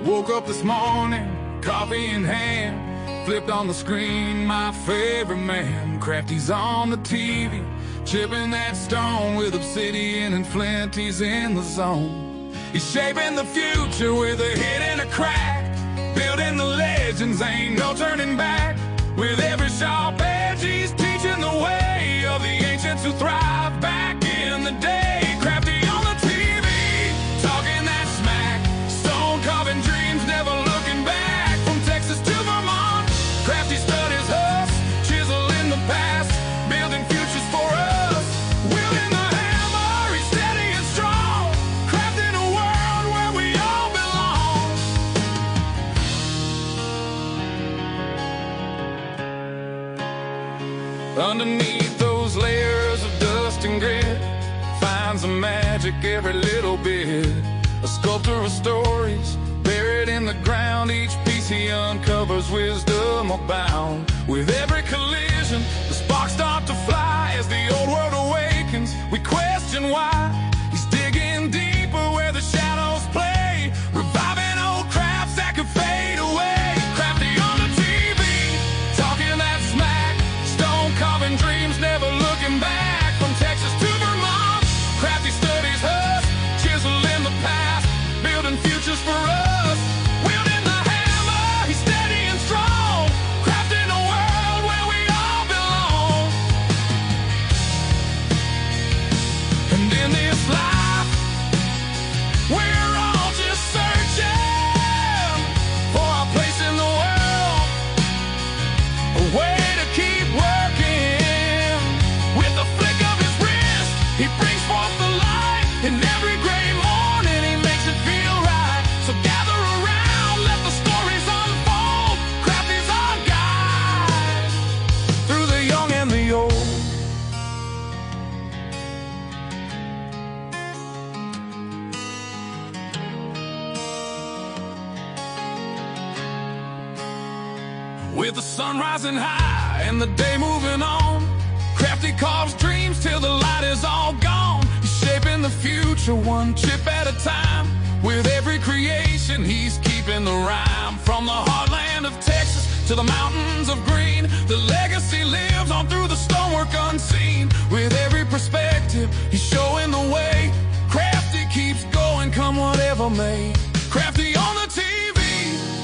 Woke up this morning, coffee in hand, flipped on the screen, my favorite man. Crafty's on the TV, chipping that stone with obsidian and flint. He's in the zone. He's shaping the future with a hit and a crack, building the legends, ain't no turning back. With every sharp edge, he's teaching the way of the ancients who thrived back in the day. Crafty on the TV, talking that smack, stone carving dreams, never looking back. From Texas to Vermont, Crafty studies us, chiseling the past, building futures for us. Wielding the hammer, he's steady and strong, crafting a world where we all belong. Underneath those layers of dust and grit, finds the magic every little bit. A sculptor of stories, buried in the ground. Each piece he uncovers wisdom abound. With every collision, the sparks start to fly. As the old world awakens, we question why. He's digging deeper where the shadows play, reviving old crafts that could fade away. Crafty on the TV, talking that smack, stone carving dreams, never looking back. From Texas to Vermont, Crafty studies us, chiseling the past, building futures for us. Wielding the hammer, he's steady and strong, crafting a world where we all belong. And in this life, we're all just searching for our place in the world, a way to keep working. With the flick of his wrist, he brings forth the light. In every gray morning, he makes it feel right. So gather around, let the stories unfold. Crafty's our guide through the young and the old. With the sun rising high and the day moving on, Crafty carves dreams till the light is all gone. He's shaping the future one chip at a time. With every creation, he's keeping the rhyme. From the heartland of Texas to the mountains of green, the legacy lives on through the stonework unseen. With every perspective, he's showing the way. Crafty keeps going, come whatever may. Crafty on the TV,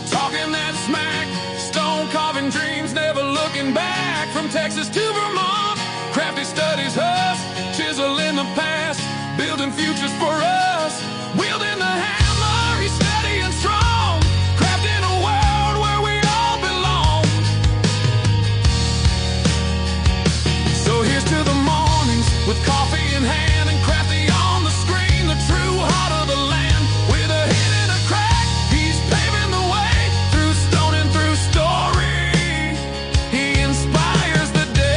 talking that smack, stone carving dreams, never looking back. From Texas to Vermont, Crafty studies us, chiseling the past, building futures for us. Wielding the hammer, he's steady and strong, crafting a world where we all belong. So here's to the mornings with coffee in hand, and Crafty on the screen, the true heart of the land. With a hit and a crack, he's paving the way through stone and through story. He inspires the day.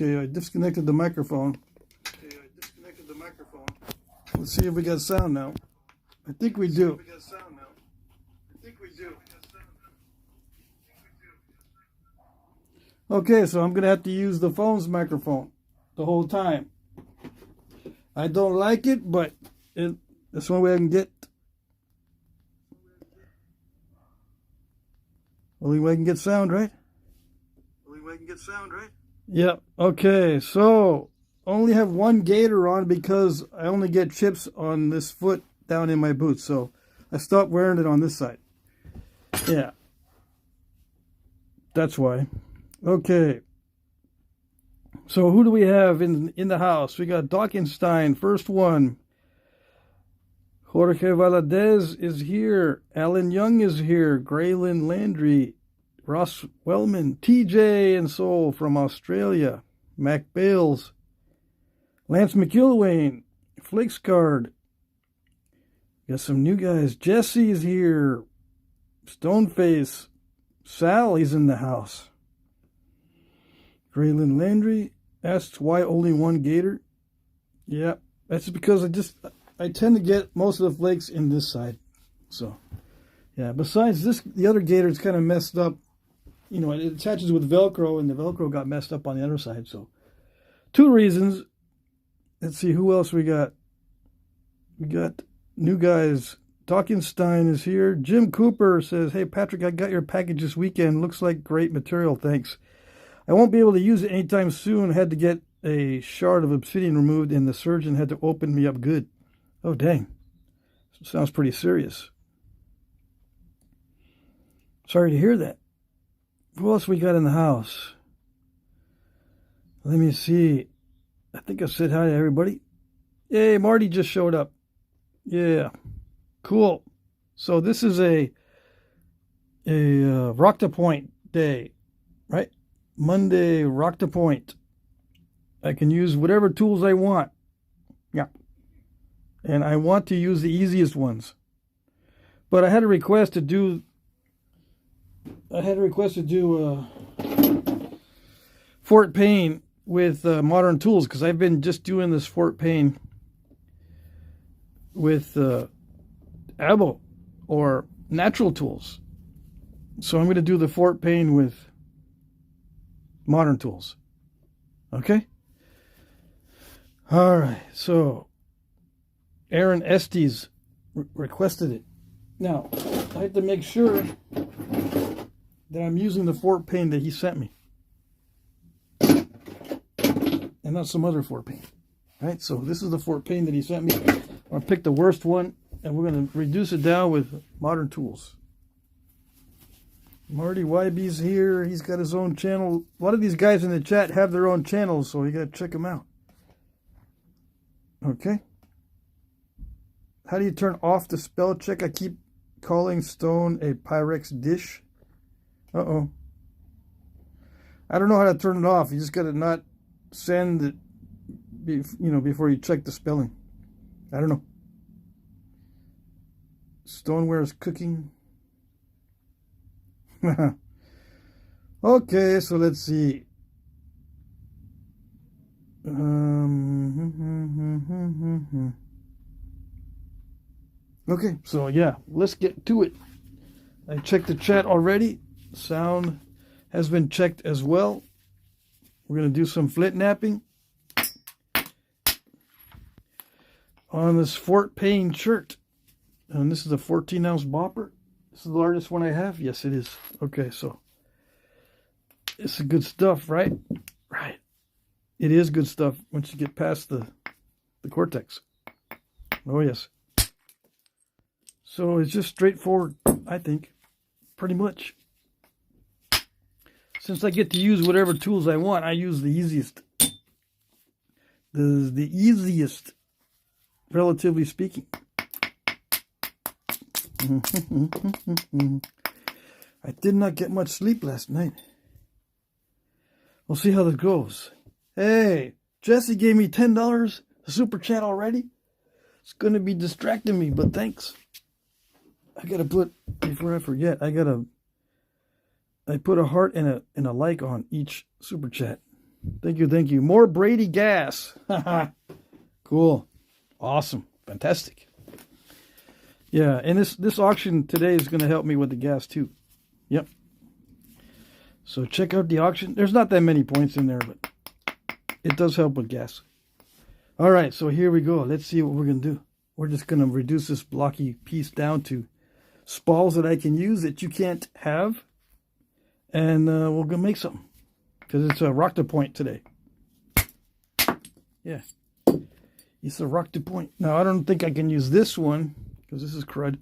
Okay, I disconnected the microphone. Let's see if we got sound now. I think we do. Okay, so I'm going to have to use the phone's microphone the whole time. I don't like it, but that's the only way I can get. Only way I can get sound, right? Yeah, okay, so only have one gaiter on because I only get chips on this foot down in my boots, so I stopped wearing it on this side. Yeah, that's why. Okay, so who do we have in the house? We got Dockenstein, first one. Jorge Valadez is here. Alan Young is here. Graylin Landry. Ross Wellman. TJ and Soul from Australia. Mac Bales. Lance McIlwain. Flakescard. Got some new guys. Jesse's here. Stoneface. Sal, he's in the house. Graylin Landry asks why only one gator. Yeah, that's because I tend to get most of the flakes in this side. So, yeah, besides this, the other gator is kind of messed up. You know, it attaches with Velcro, and the Velcro got messed up on the other side. So, two reasons. Let's see, who else we got? We got new guys. Dockenstein is here. Jim Cooper says, hey, Patrick, I got your package this weekend. Looks like great material. Thanks. I won't be able to use it anytime soon. I had to get a shard of obsidian removed, and the surgeon had to open me up good. Oh, dang. Sounds pretty serious. Sorry to hear that. Who else we got in the house? Let me see. I think I said hi to everybody. Yay, Marty just showed up. Yeah. Cool. So this is a Rock to Point day, right? Monday, Rock to Point. I can use whatever tools I want. Yeah. And I want to use the easiest ones. But I had a request to do Fort Payne with modern tools, because I've been just doing this Fort Payne with abo or natural tools. So I'm going to do the Fort Payne with modern tools. Okay? All right. So Aaron Estes requested it. Now, I have to make sure that I'm using the Fort Payne that he sent me. And not some other Fort Payne. Right? So this is the Fort Payne that he sent me. I'm going to pick the worst one, and we're going to reduce it down with modern tools. Marty YB's here. He's got his own channel. A lot of these guys in the chat have their own channels, so you got to check them out. Okay. How do you turn off the spell check? I keep calling stone a Pyrex dish. Uh-oh. I don't know how to turn it off. You just got to not send it, before you check the spelling. I don't know. Stoneware is cooking. Okay, so let's see. Okay, so yeah, let's get to it. I checked the chat already. Sound has been checked as well. We're going to do some Flintknapping on this Fort Payne shirt. And this is a 14-ounce bopper. This is the largest one I have. Yes, it is. Okay, so it's good stuff, right? Right. It is good stuff once you get past the cortex. Oh, yes. So it's just straightforward, I think, pretty much. Since I get to use whatever tools I want, I use the easiest. The easiest, relatively speaking. I did not get much sleep last night. We'll see how that goes. Hey, Jesse gave me $10 a super chat already. It's going to be distracting me, but thanks. I got to put, before I forget, I put a heart and a like on each super chat. Thank you, thank you. More Brady gas. Cool. Awesome. Fantastic. Yeah, and this auction today is going to help me with the gas too. Yep. So check out the auction. There's not that many points in there, but it does help with gas. All right, so here we go. Let's see what we're going to do. We're just going to reduce this blocky piece down to spalls that I can use that you can't have. And we're going to make something. Because it's a rock to point today. Yeah. It's a rock to point. Now, I don't think I can use this one. Because this is crud.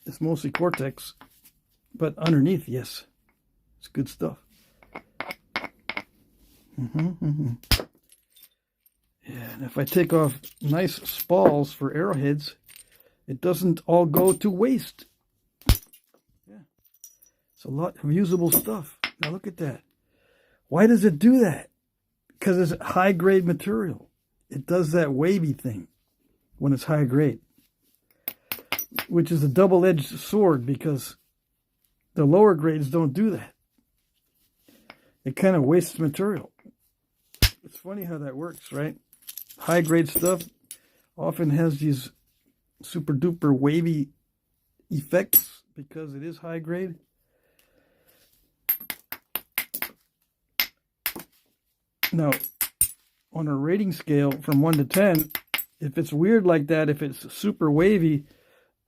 It's mostly Cortex. But underneath, yes. It's good stuff. Yeah, and if I take off nice spalls for arrowheads, it doesn't all go to waste. Yeah. It's a lot of usable stuff. Now look at that. Why does it do that? Because it's high grade material. It does that wavy thing when it's high grade. Which is a double-edged sword because the lower grades don't do that. It kind of wastes material. It's funny how that works, right? High grade stuff often has these super duper wavy effects because it is high grade. Now, on a rating scale from 1 to 10, if it's weird like that, if it's super wavy,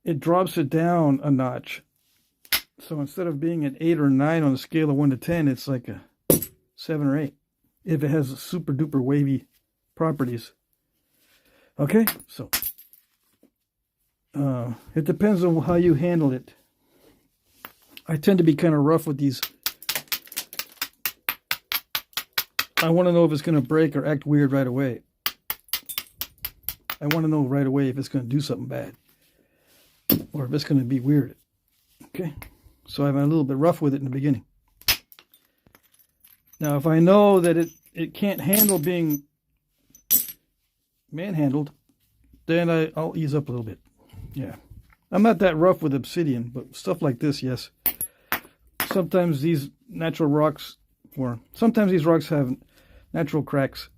it drops it down a notch. So instead of being an 8 or 9 on a scale of 1 to 10, it's like a 7 or 8 if it has super duper wavy properties. Okay, so it depends on how you handle it. I tend to be kind of rough with these. I want to know if it's going to break or act weird right away. I want to know right away if it's going to do something bad or if it's going to be weird. Okay, so I'm a little bit rough with it in the beginning. Now, if I know that it can't handle being manhandled, then I'll ease up a little bit. Yeah. I'm not that rough with obsidian, but stuff like this, yes. Sometimes these natural rocks, or sometimes these rocks have natural cracks.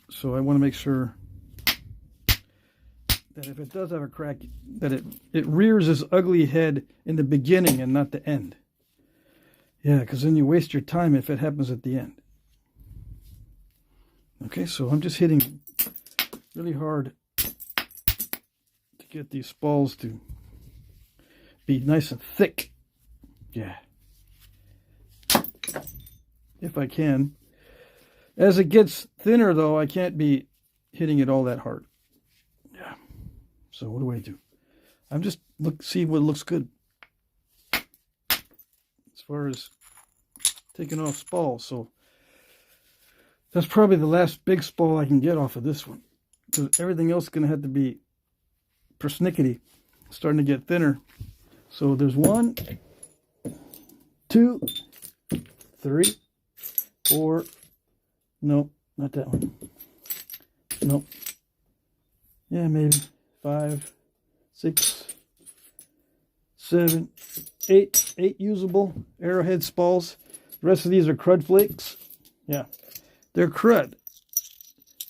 So I want to make sure that if it does have a crack, that it rears its ugly head in the beginning and not the end. Yeah, because then you waste your time if it happens at the end. Okay, so I'm just hitting really hard to get these spalls to be nice and thick. Yeah. If I can. As it gets thinner, though, I can't be hitting it all that hard. Yeah. So what do I do? I'm just see what looks good. As far as taking off spalls, so that's probably the last big spall I can get off of this one, because everything else is going to have to be persnickety, starting to get thinner. So there's 1, 2, 3, 4. Nope, not that one. Nope. Yeah, maybe 5, 6, 7, 8. 8 usable arrowhead spalls. The rest of these are crud flakes. Yeah, they're crud.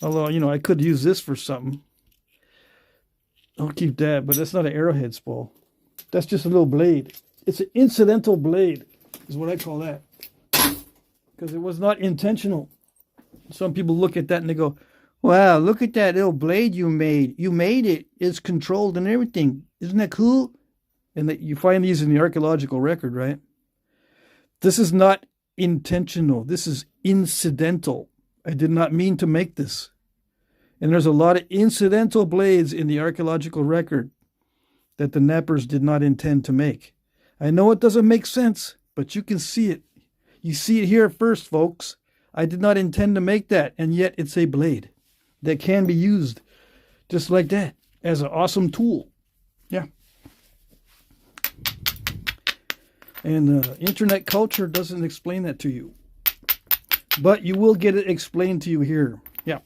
Although, you know, I could use this for something. I'll keep that, but that's not an arrowhead spall. That's just a little blade. It's an incidental blade, is what I call that. Because it was not intentional. Some people look at that and they go, wow, look at that little blade you made. You made it. It's controlled and everything. Isn't that cool? And that you find these in the archaeological record, right? This is not intentional. This is incidental. I did not mean to make this. And there's a lot of incidental blades in the archaeological record that the knappers did not intend to make. I know it doesn't make sense, but you can see it. You see it here first, folks. I did not intend to make that, and yet it's a blade that can be used just like that as an awesome tool. Yeah. And internet culture doesn't explain that to you. But you will get it explained to you here. Yeah.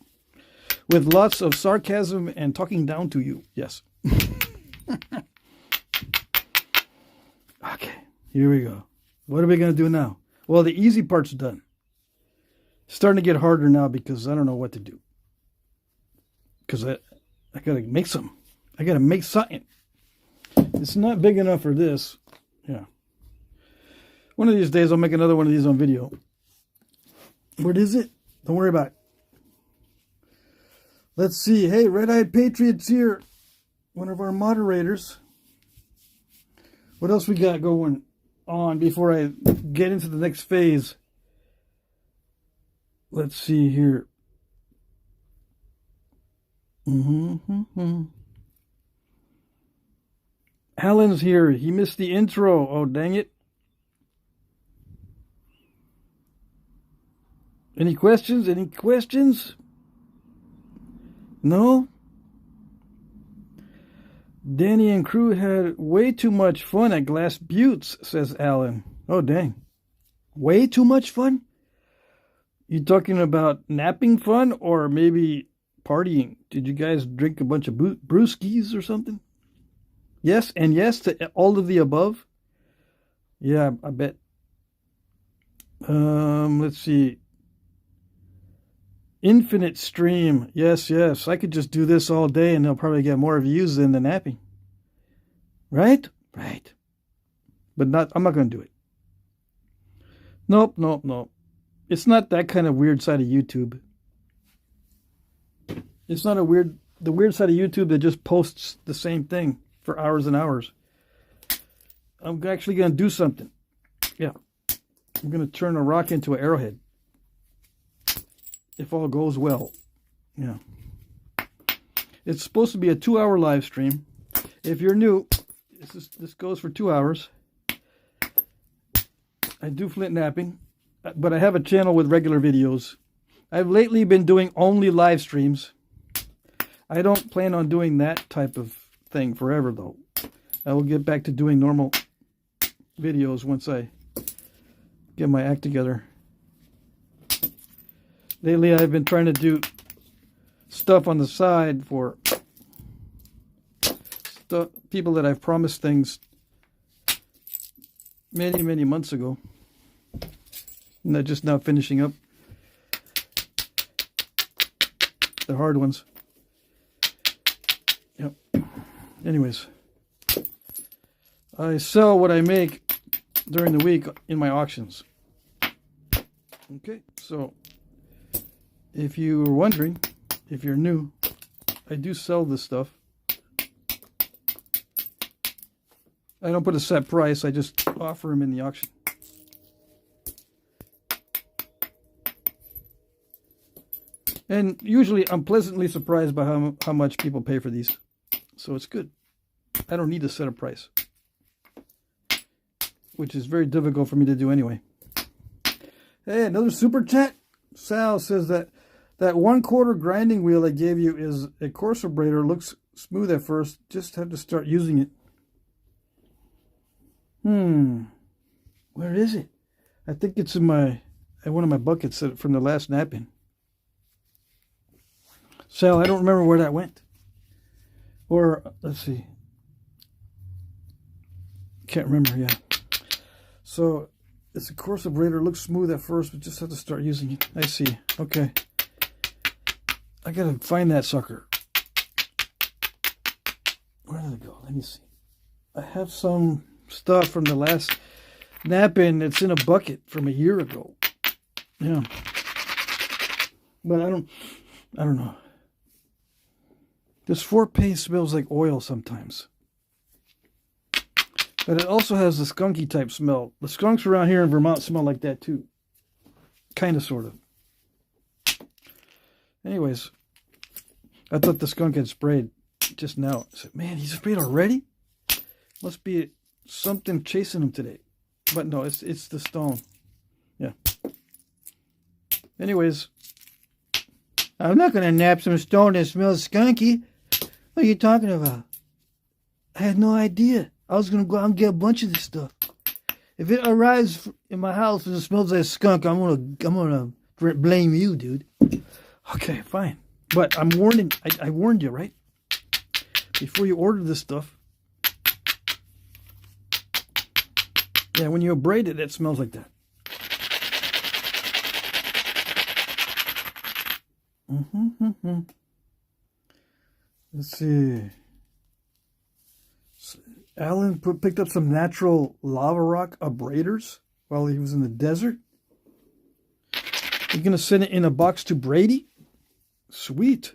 With lots of sarcasm and talking down to you. Yes. Okay. Here we go. What are we going to do now? Well, the easy part's done. It's starting to get harder now because I don't know what to do. Because I gotta make something. I gotta make something. It's not big enough for this. Yeah. One of these days I'll make another one of these on video. What is it? Don't worry about it. Let's see. Hey, Red-Eyed Patriot's here. One of our moderators. What else we got going on before I get into the next phase? Let's see here. Alan's here. He missed the intro. Oh, dang it. Any questions? Any questions? No? Danny and crew had way too much fun at Glass Buttes, says Alan. Oh, dang. Way too much fun? You talking about napping fun or maybe partying? Did you guys drink a bunch of brewskis or something? Yes, and yes to all of the above? Yeah, I bet. Let's see. Infinite stream. Yes, yes. I could just do this all day and they'll probably get more views than the napping. Right? Right. But I'm not going to do it. Nope, nope, nope. It's not that kind of weird side of YouTube. It's not the weird side of YouTube that just posts the same thing for hours and hours. I'm actually going to do something. Yeah. I'm going to turn a rock into an arrowhead. If all goes well. Yeah. It's supposed to be a 2-hour live stream. If you're new, this goes for 2 hours. I do Flintknapping, but I have a channel with regular videos. I've lately been doing only live streams. I don't plan on doing that type of thing forever, though. I will get back to doing normal videos once I get my act together. Lately, I've been trying to do stuff on the side for people that I've promised things many, many months ago. And they're just now finishing up the hard ones. Yep. Anyways, I sell what I make during the week in my auctions. Okay, so if you were wondering, if you're new, I do sell this stuff. I don't put a set price, I just offer them in the auction. And usually I'm pleasantly surprised by how much people pay for these. So it's good. I don't need to set a price, which is very difficult for me to do anyway. Hey, another super chat. Sal says that 1/4 grinding wheel I gave you is a coarse abrader. Looks smooth at first. Just have to start using it. Where is it? I think it's in one of my buckets from the last napping. Sal, I don't remember where that went. Or, let's see. Can't remember, yeah. So, it's a coarse abrader. Looks smooth at first, but just have to start using it. I see. Okay. I gotta find that sucker. Where did it go? Let me see. I have some stuff from the last napping. It's in a bucket from a year ago. Yeah. But I don't know. This 4-paste smells like oil sometimes. But it also has the skunky type smell. The skunks around here in Vermont smell like that too. Kind of, sort of. Anyways, I thought the skunk had sprayed just now. I said, man, he sprayed already? Must be something chasing him today. But no, it's the stone. Yeah. Anyways, I'm not going to nap some stone that smells skunky. What are you talking about? I had no idea. I was going to go out and get a bunch of this stuff. If it arrives in my house and it smells like skunk, I'm gonna blame you, dude. Okay, fine. But I'm warning. I warned you, right? Before you order this stuff. Yeah, when you abrade it, it smells like that. Let's see. Alan picked up some natural lava rock abraders while he was in the desert. You're going to send it in a box to Brady? Sweet.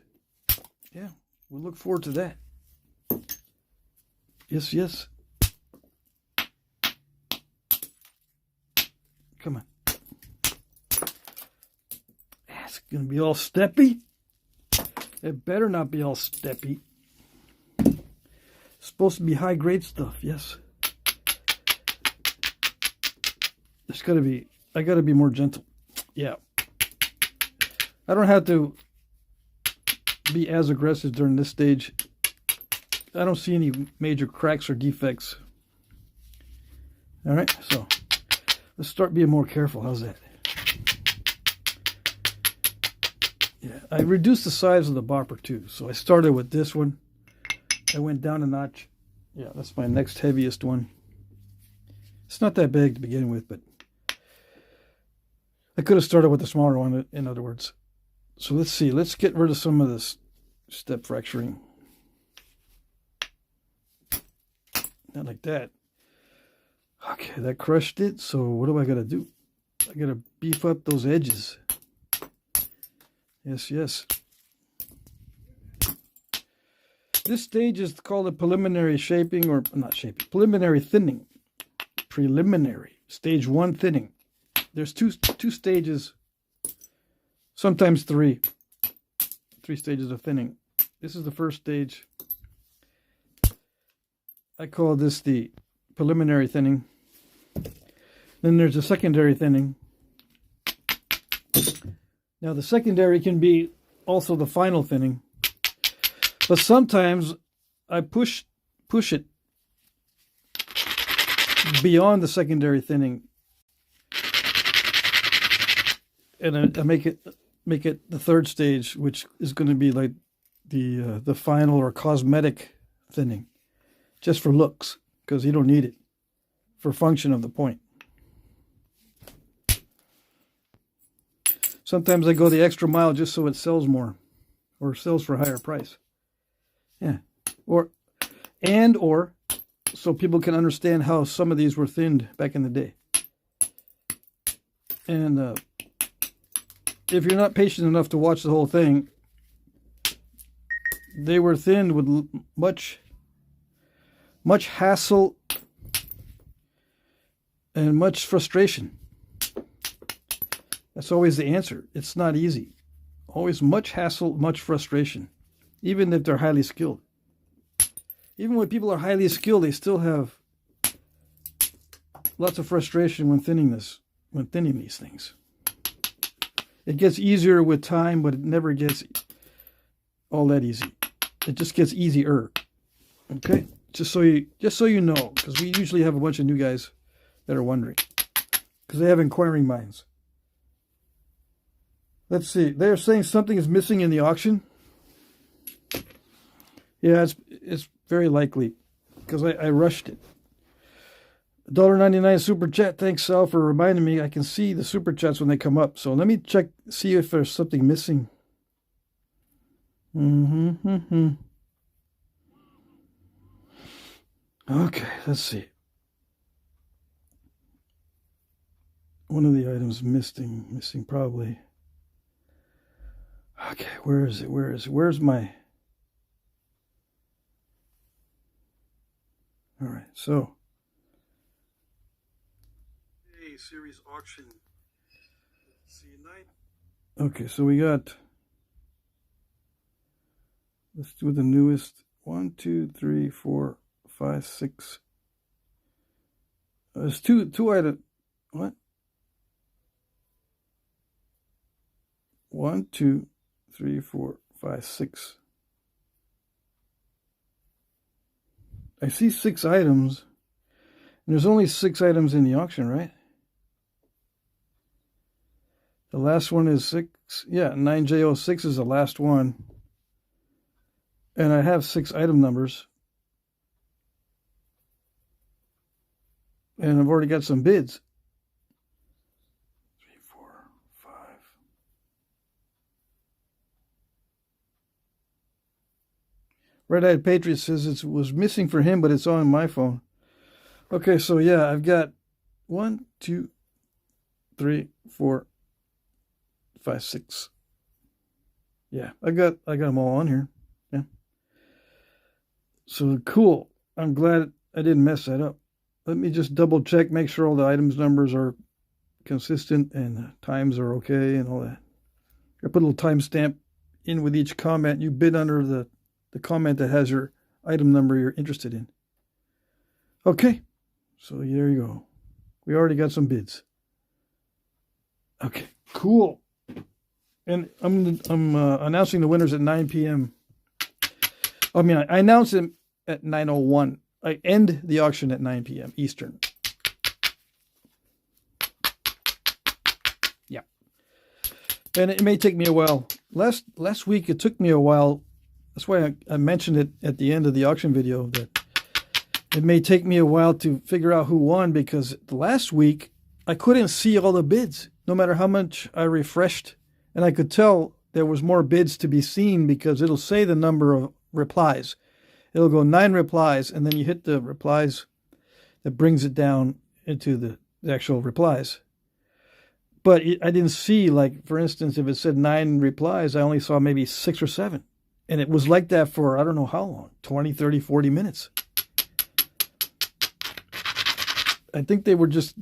Yeah, we'll look forward to that. Yes, yes. Come on. It's going to be all steppy. It better not be all steppy. It's supposed to be high grade stuff, yes. It's got to be, I got to be more gentle. Yeah. I don't have to be as aggressive during this stage. I don't see any major cracks or defects. All right, so let's start being more careful. How's that? Yeah, I reduced the size of the bopper too. So I started with this one. I went down a notch. Yeah, that's my next heaviest one. It's not that big to begin with, but I could have started with the smaller one, in other words. So let's see. Let's get rid of some of this step fracturing. Not like that. Okay, that crushed it. So what do I got to do? I got to beef up those edges. Yes, yes. This stage is called a preliminary shaping, or not shaping, preliminary thinning. Preliminary. Stage 1 thinning. There's two stages, sometimes three. 3 stages of thinning. This is the first stage. I call this the preliminary thinning. Then there's a secondary thinning. Now the secondary can be also the final thinning. But sometimes I push it beyond the secondary thinning. And I make it the third stage, which is going to be like the final or cosmetic thinning. Just for looks, because you don't need it for function of the point. Sometimes I go the extra mile just so it sells more, or sells for a higher price. Yeah, or so people can understand how some of these were thinned back in the day. And if you're not patient enough to watch the whole thing, they were thinned with much hassle and much frustration. That's always the answer. It's not easy. Always much hassle, much frustration, even if they're highly skilled. Even when people are highly skilled, they still have lots of frustration when thinning these things. It gets easier with time, but it never gets all that easy. It just gets easier. Okay? Just so you know, because we usually have a bunch of new guys that are wondering, because they have inquiring minds. Let's see. They're saying something is missing in the auction. Yeah, it's very likely, because I rushed it. $1.99 super chat. Thanks, Sal, for reminding me. I can see the super chats when they come up. So let me check, see if there's something missing. Okay, let's see. One of the items missing probably. Okay, where is it? Where's my... All right, so... A series auction. Let's see, okay, so we got... Let's do the newest. 1, 2, 3, 4, 5, 6. There's two items. What? 1, 2, 3, 4, 5, 6. I see 6 items. And there's only 6 items in the auction, right? The last one is 6. Yeah, 9J06 is the last one. And I have 6 item numbers. And I've already got some bids. 3, 4, 5. Red Eyed Patriot says it was missing for him, but it's on my phone. Okay, so yeah, I've got 1, 2, 3, 4, 5, 6. Yeah, I got them all on here. Yeah. So cool. I'm glad I didn't mess that up. Let me just double check, make sure all the items numbers are consistent and times are okay and all that. I put a little timestamp in with each comment. You bid under the comment that has your item number you're interested in. Okay, so there you go. We already got some bids. Okay, cool. And I'm announcing the winners at 9 p.m. I mean, I announce them at 9:01. I end the auction at 9 p.m. Eastern. Yeah. And it may take me a while. Last week, it took me a while. That's why I mentioned it at the end of the auction video, that it may take me a while to figure out who won, because last week, I couldn't see all the bids, no matter how much I refreshed. And I could tell there was more bids to be seen, because it'll say the number of replies. It'll go 9 replies, and then you hit the replies that brings it down into the actual replies. But I didn't see, like, for instance, if it said 9 replies, I only saw maybe 6 or 7. And it was like that for, I don't know how long, 20, 30, 40 minutes. I think they were just,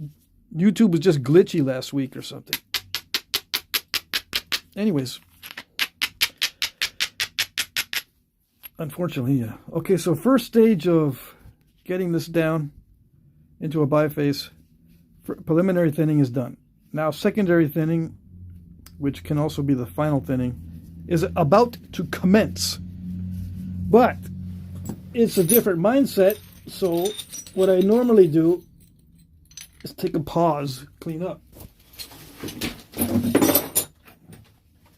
YouTube was just glitchy last week or something. Anyways. Unfortunately, yeah. Okay, so first stage of getting this down into a biface, preliminary thinning is done. Now, secondary thinning, which can also be the final thinning, is about to commence. But it's a different mindset, so what I normally do is take a pause, clean up.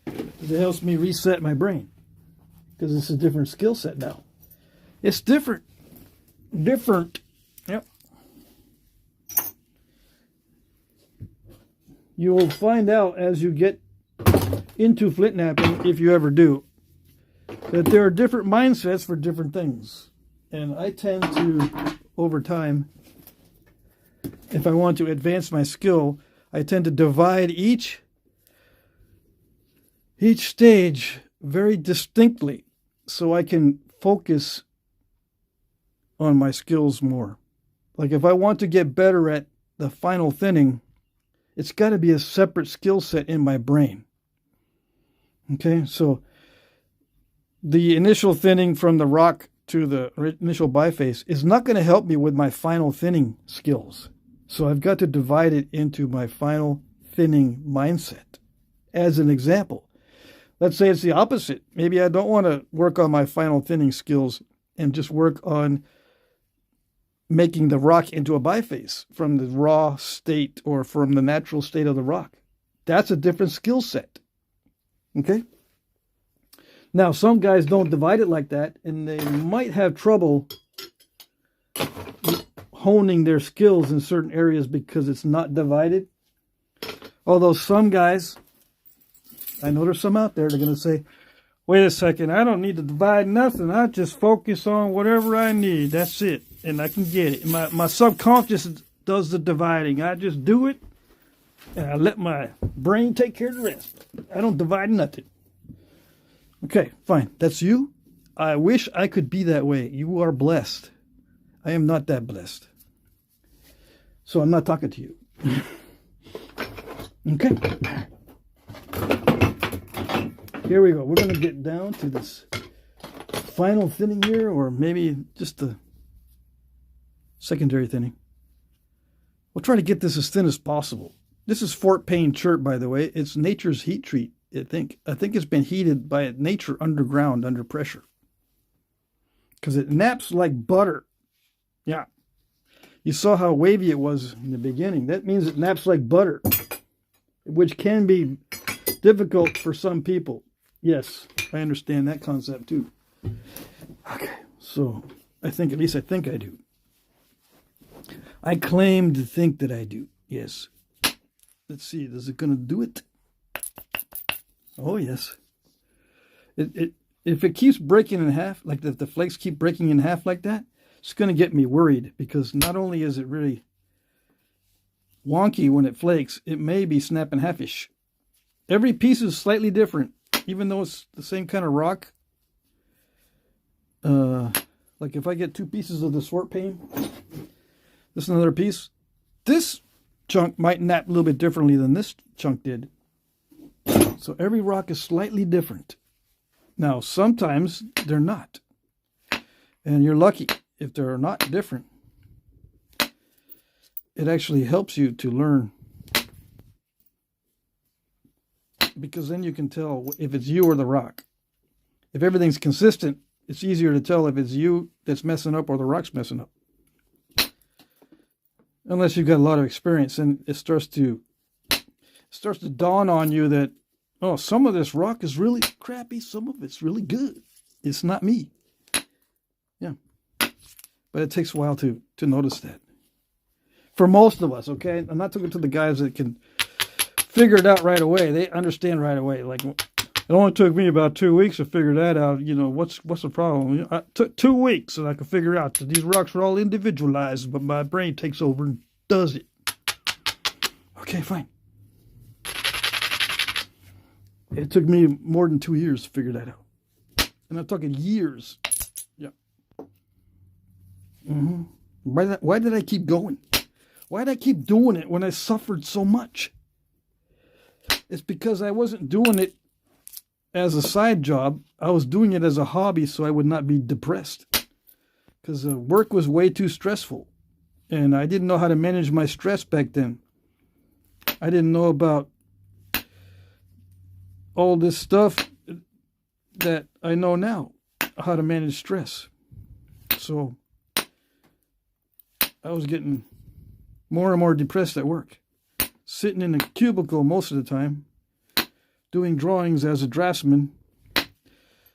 It helps me reset my brain, because it's a different skill set now. It's different. Different. Yep. You will find out as you get into Flintknapping, if you ever do, that there are different mindsets for different things. And I tend to, over time, if I want to advance my skill, I tend to divide each stage very distinctly, so I can focus on my skills more. Like if I want to get better at the final thinning, it's got to be a separate skill set in my brain. Okay, so the initial thinning from the rock to the initial biface is not going to help me with my final thinning skills. So I've got to divide it into my final thinning mindset. As an example, let's say it's the opposite. Maybe I don't want to work on my final thinning skills and just work on making the rock into a biface from the raw state or from the natural state of the rock. That's a different skill set. Okay? Now, some guys don't divide it like that, and they might have trouble honing their skills in certain areas because it's not divided. Although some guys, I know there's some out there, they're going to say, wait a second, I don't need to divide nothing. I just focus on whatever I need. That's it. And I can get it. My subconscious does the dividing. I just do it, and I let my brain take care of the rest. I don't divide nothing. Okay, fine. That's you. I wish I could be that way. You are blessed. I am not that blessed. So I'm not talking to you. Okay. Here we go. We're going to get down to this final thinning here, or maybe just the secondary thinning. We'll try to get this as thin as possible. This is Fort Payne chert, by the way. It's nature's heat treat, I think. I think it's been heated by nature underground, under pressure. Because it naps like butter. Yeah. You saw how wavy it was in the beginning. That means it naps like butter, which can be difficult for some people. Yes, I understand that concept too. Okay, so at least I think I do. I claim to think that I do. Yes. Let's see, is it going to do it? Oh, yes. if it keeps breaking in half, like if the flakes keep breaking in half like that, it's going to get me worried, because not only is it really wonky when it flakes, it may be snapping halfish. Every piece is slightly different, even though it's the same kind of rock. Like if I get 2 pieces of the swart pane, this is another piece. This chunk might nap a little bit differently than this chunk did. So every rock is slightly different. Now, sometimes they're not. And you're lucky if they're not different. It actually helps you to learn, because then you can tell if it's you or the rock. If everything's consistent, it's easier to tell if it's you that's messing up or the rock's messing up. Unless you've got a lot of experience, and it starts to dawn on you that, oh, some of this rock is really crappy, some of it's really good. It's not me. Yeah. But it takes a while to notice that. For most of us, okay? I'm not talking to the guys that can figure it out right away. They understand right away. Like, it only took me about 2 weeks to figure that out. You know, what's the problem? I took 2 weeks and I could figure out that these rocks are all individualized, but my brain takes over and does it. Okay, fine. It took me more than 2 years to figure that out. And I'm talking years. Yeah. Why did I keep going? Why did I keep doing it when I suffered so much? It's because I wasn't doing it as a side job. I was doing it as a hobby so I would not be depressed. Because work was way too stressful. And I didn't know how to manage my stress back then. I didn't know about all this stuff that I know now, how to manage stress. So I was getting more and more depressed at work, sitting in a cubicle most of the time, doing drawings as a draftsman.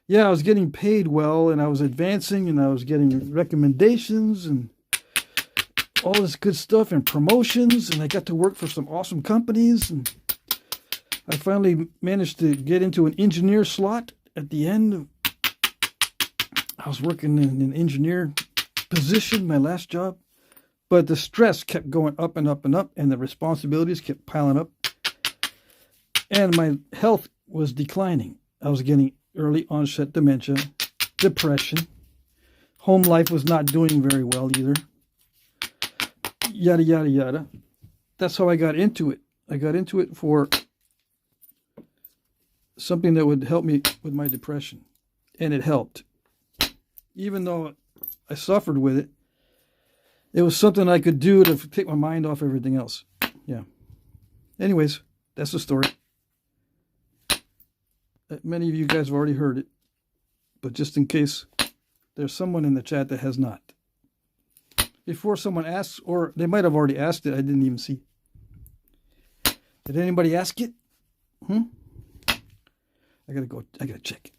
Yeah, I was getting paid well, and I was advancing, and I was getting recommendations and all this good stuff and promotions, and I got to work for some awesome companies, and I finally managed to get into an engineer slot at the end. I was working in an engineer position, my last job. But the stress kept going up and up and up, and the responsibilities kept piling up. And my health was declining. I was getting early onset dementia, depression. Home life was not doing very well either. Yada, yada, yada. That's how I got into it. I got into it for something that would help me with my depression. And it helped. Even though I suffered with it, it was something I could do to take my mind off everything else. Yeah. Anyways, that's the story. Many of you guys have already heard it. But just in case there's someone in the chat that has not. Before someone asks, or they might have already asked it, I didn't even see. Did anybody ask it? I gotta check.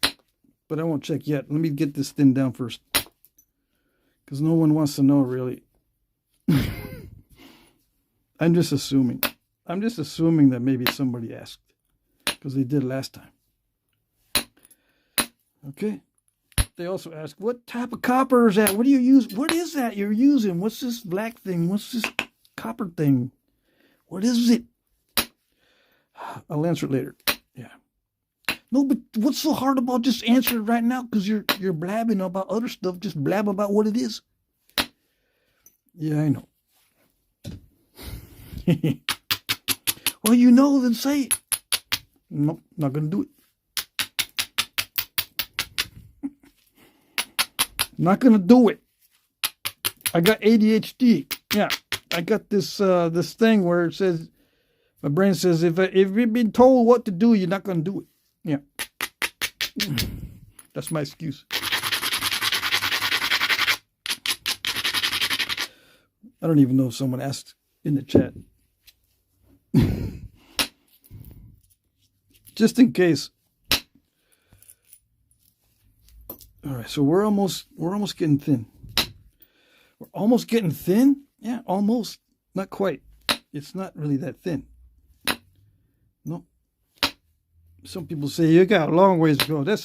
But I won't check yet. Let me get this thing down first. Because no one wants to know, really. I'm just assuming. I'm just assuming that maybe somebody asked. Because they did last time. Okay. They also ask, what type of copper is that? What do you use? What is that you're using? What's this black thing? What's this copper thing? What is it? I'll answer it later. Yeah. No, but what's so hard about just answering it right now? Because you're blabbing about other stuff. Just blab about what it is. Yeah, I know. Well, you know, then say it. Nope, not going to do it. Not going to do it. I got ADHD. Yeah, I got this this thing where it says, my brain says, if you've been told what to do, you're not going to do it. Yeah. That's my excuse. I don't even know if someone asked in the chat. Just in case. All right, so we're almost getting thin. We're almost getting thin? Yeah, almost. Not quite. It's not really that thin. No. some people say you got a long ways to go.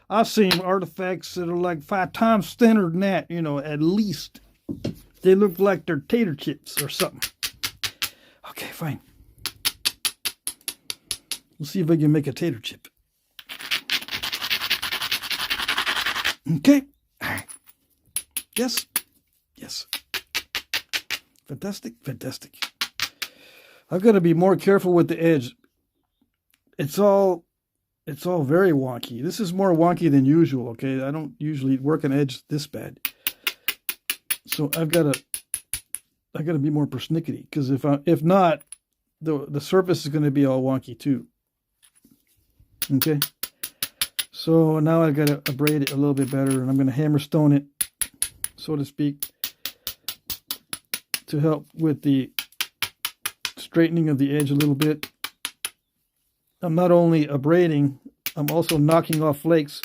I've seen artifacts that are like 5 times thinner than that, you know, at least. They look like they're tater chips or something. Okay, fine. Let's see if I can make a tater chip. Okay. All right. Yes. Yes. Fantastic. Fantastic. I've got to be more careful with the edge. It's all very wonky. This is more wonky than usual, okay? I don't usually work an edge this bad. So I've got to be more persnickety, because if not, the surface is going to be all wonky too. Okay? So now I've got to abrade it a little bit better, and I'm going to hammer stone it, so to speak, to help with the straightening of the edge a little bit. I'm not only abrading, I'm also knocking off flakes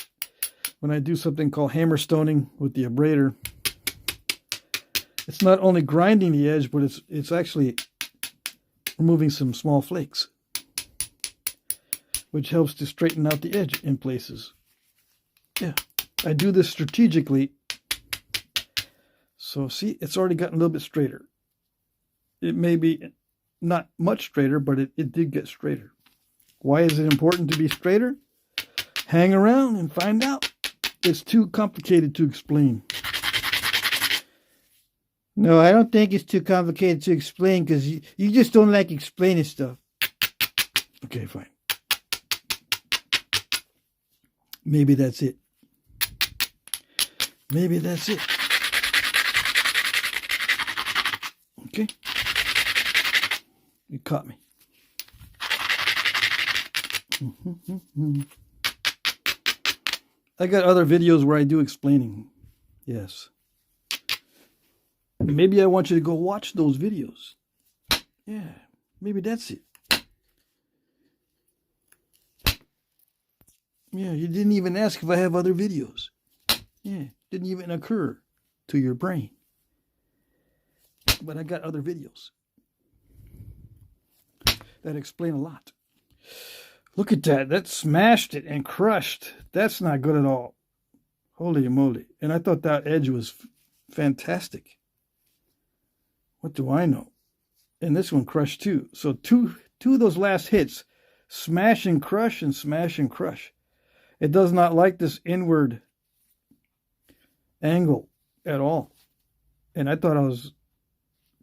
when I do something called hammer stoning with the abrader. It's not only grinding the edge, but it's actually removing some small flakes, which helps to straighten out the edge in places. Yeah, I do this strategically. So see, it's already gotten a little bit straighter. It may be not much straighter, but it did get straighter. Why is it important to be straighter? Hang around and find out. It's too complicated to explain. No, I don't think it's too complicated to explain, because you just don't like explaining stuff. Okay, fine. Maybe that's it. Maybe that's it. Okay. You caught me. I got other videos where I do explaining. Yes. Maybe I want you to go watch those videos. Yeah, maybe that's it. Yeah, you didn't even ask if I have other videos. Yeah, didn't even occur to your brain. But I got other videos that explain a lot. Look at that. That smashed it and crushed. That's not good at all. Holy moly. And I thought that edge was fantastic. What do I know? And this one crushed too. So two of those last hits, smash and crush and smash and crush. It does not like this inward angle at all. And I thought I was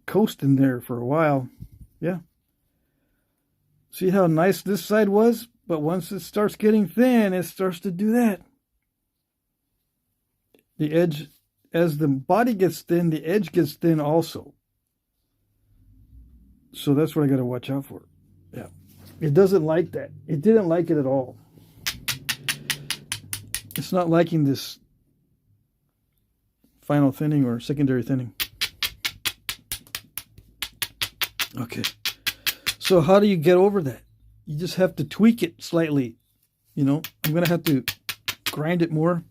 coasting there for a while. Yeah. See how nice this side was? But once it starts getting thin, it starts to do that. The edge, as the body gets thin, the edge gets thin also. So that's what I got to watch out for. Yeah. It doesn't like that. It didn't like it at all. It's not liking this final thinning or secondary thinning. Okay. So how do you get over that? You just have to tweak it slightly. You know, I'm going to have to grind it more,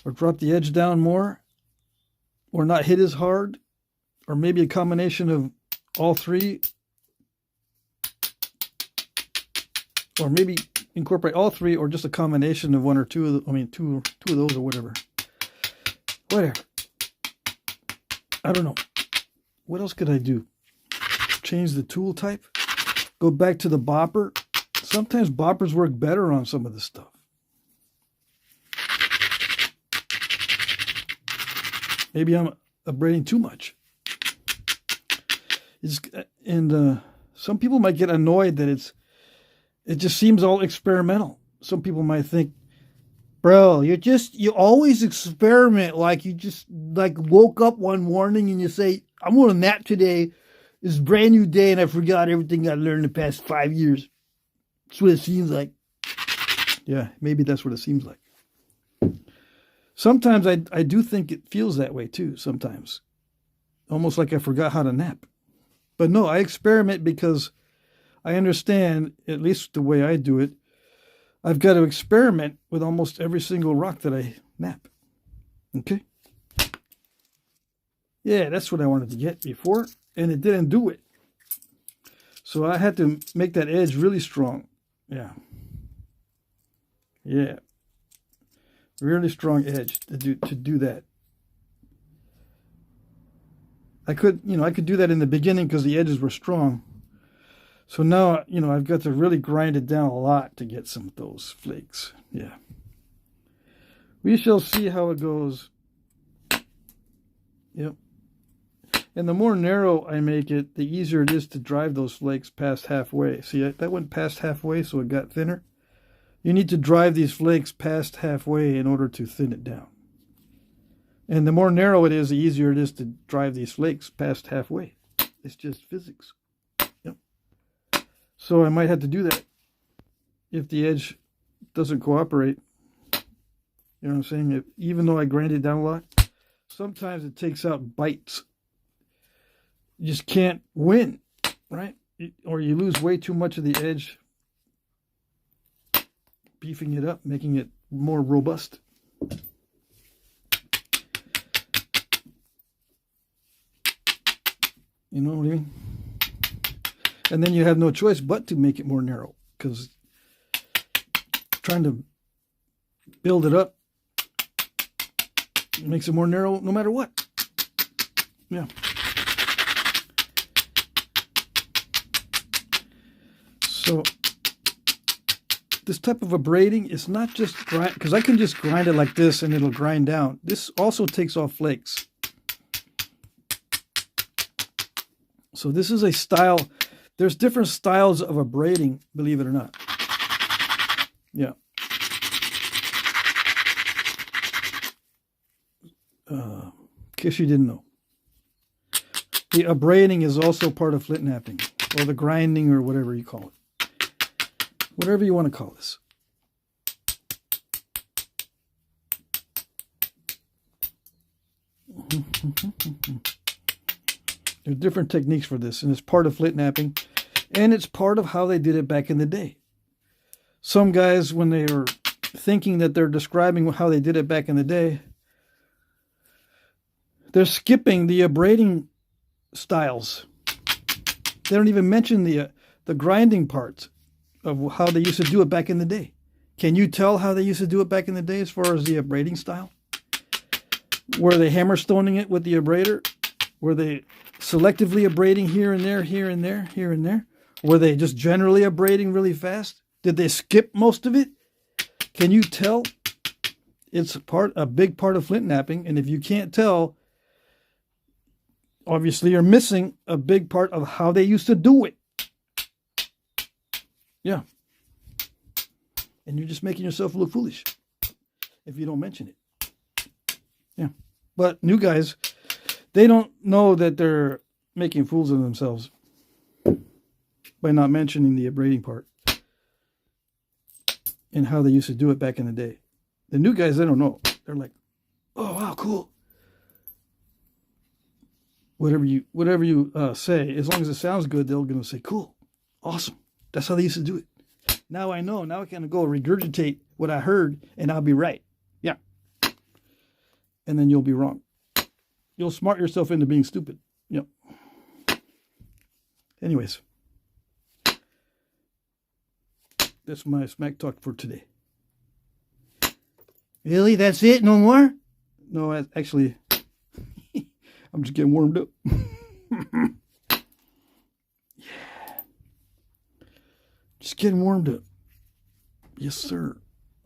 or drop the edge down more, or not hit as hard, or maybe a combination of all three, or maybe incorporate all three, or just a combination of one or two of the, two of those, or whatever. Whatever. I don't know. What else could I do? Change the tool type? Go back to the bopper? Sometimes boppers work better on some of this stuff. Maybe I'm abrading too much. Some people might get annoyed that it just seems all experimental. Some people might think, bro, you always experiment, like you just woke up one morning and you say, I'm going to nap today. It's a brand new day and I forgot everything I learned the past 5 years. That's what it seems like. Yeah, maybe that's what it seems like. Sometimes I do think it feels that way too, sometimes. Almost like I forgot how to nap. But no, I experiment because I understand, at least the way I do it, I've got to experiment with almost every single rock that I nap. Okay? Yeah, that's what I wanted to get before, and it didn't do it. So I had to make that edge really strong. Yeah. Yeah. Really strong edge to do that. I could do that in the beginning because the edges were strong. So now, I've got to really grind it down a lot to get some of those flakes. Yeah. We shall see how it goes. Yep. And the more narrow I make it, the easier it is to drive those flakes past halfway. See, that went past halfway, so it got thinner. You need to drive these flakes past halfway in order to thin it down. And the more narrow it is, the easier it is to drive these flakes past halfway. It's just physics. Yep. So I might have to do that if the edge doesn't cooperate. You know what I'm saying? Even though I grind it down a lot, sometimes it takes out bites. You just can't win, right? Or you lose way too much of the edge, beefing it up, making it more robust. You know what I mean? And then you have no choice but to make it more narrow, because trying to build it up makes it more narrow no matter what. Yeah. So this type of abrading is not just grind, because I can just grind it like this and it'll grind down. This also takes off flakes. So this is a style. There's different styles of abrading, believe it or not. Yeah. In case you didn't know. The abrading is also part of Flintknapping, or the grinding, or whatever you call it. Whatever you want to call this. There's different techniques for this, and it's part of Flintknapping, and it's part of how they did it back in the day. Some guys, when they are thinking that they're describing how they did it back in the day, they're skipping the abrading styles. They don't even mention the grinding parts of how they used to do it back in the day. Can you tell how they used to do it back in the day as far as the abrading style? Were they hammerstoning it with the abrader? Were they selectively abrading here and there, here and there, here and there? Were they just generally abrading really fast? Did they skip most of it? Can you tell? It's a big part of Flintknapping, and if you can't tell, obviously you're missing a big part of how they used to do it. Yeah. And you're just making yourself look foolish if you don't mention it. Yeah. But new guys, they don't know that they're making fools of themselves by not mentioning the abrading part and how they used to do it back in the day. The new guys, they don't know. They're like, oh, wow, cool. Whatever you say, as long as it sounds good, they're going to say, cool, awesome. That's how they used to do it. Now I know. Now I can go regurgitate what I heard, and I'll be right. Yeah. And then you'll be wrong. You'll smart yourself into being stupid. Yep. Anyways. That's my smack talk for today. Really? That's it? No more? No, actually, I'm just getting warmed up. Yeah. Just getting warmed up. Yes, sir.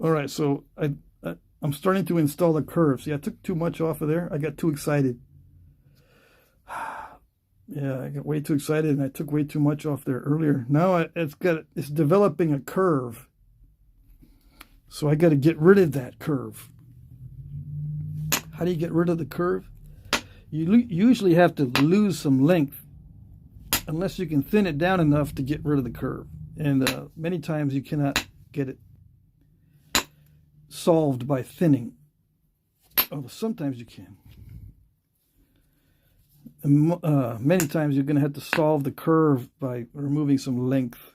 All right, so I'm starting to install the curve. See, I took too much off of there. I got too excited. Yeah, I got way too excited, and I took way too much off there earlier. Now it's developing a curve. So I got to get rid of that curve. How do you get rid of the curve? You usually have to lose some length, unless you can thin it down enough to get rid of the curve. And many times you cannot get it solved by thinning. Although sometimes you can. And, many times you're going to have to solve the curve by removing some length,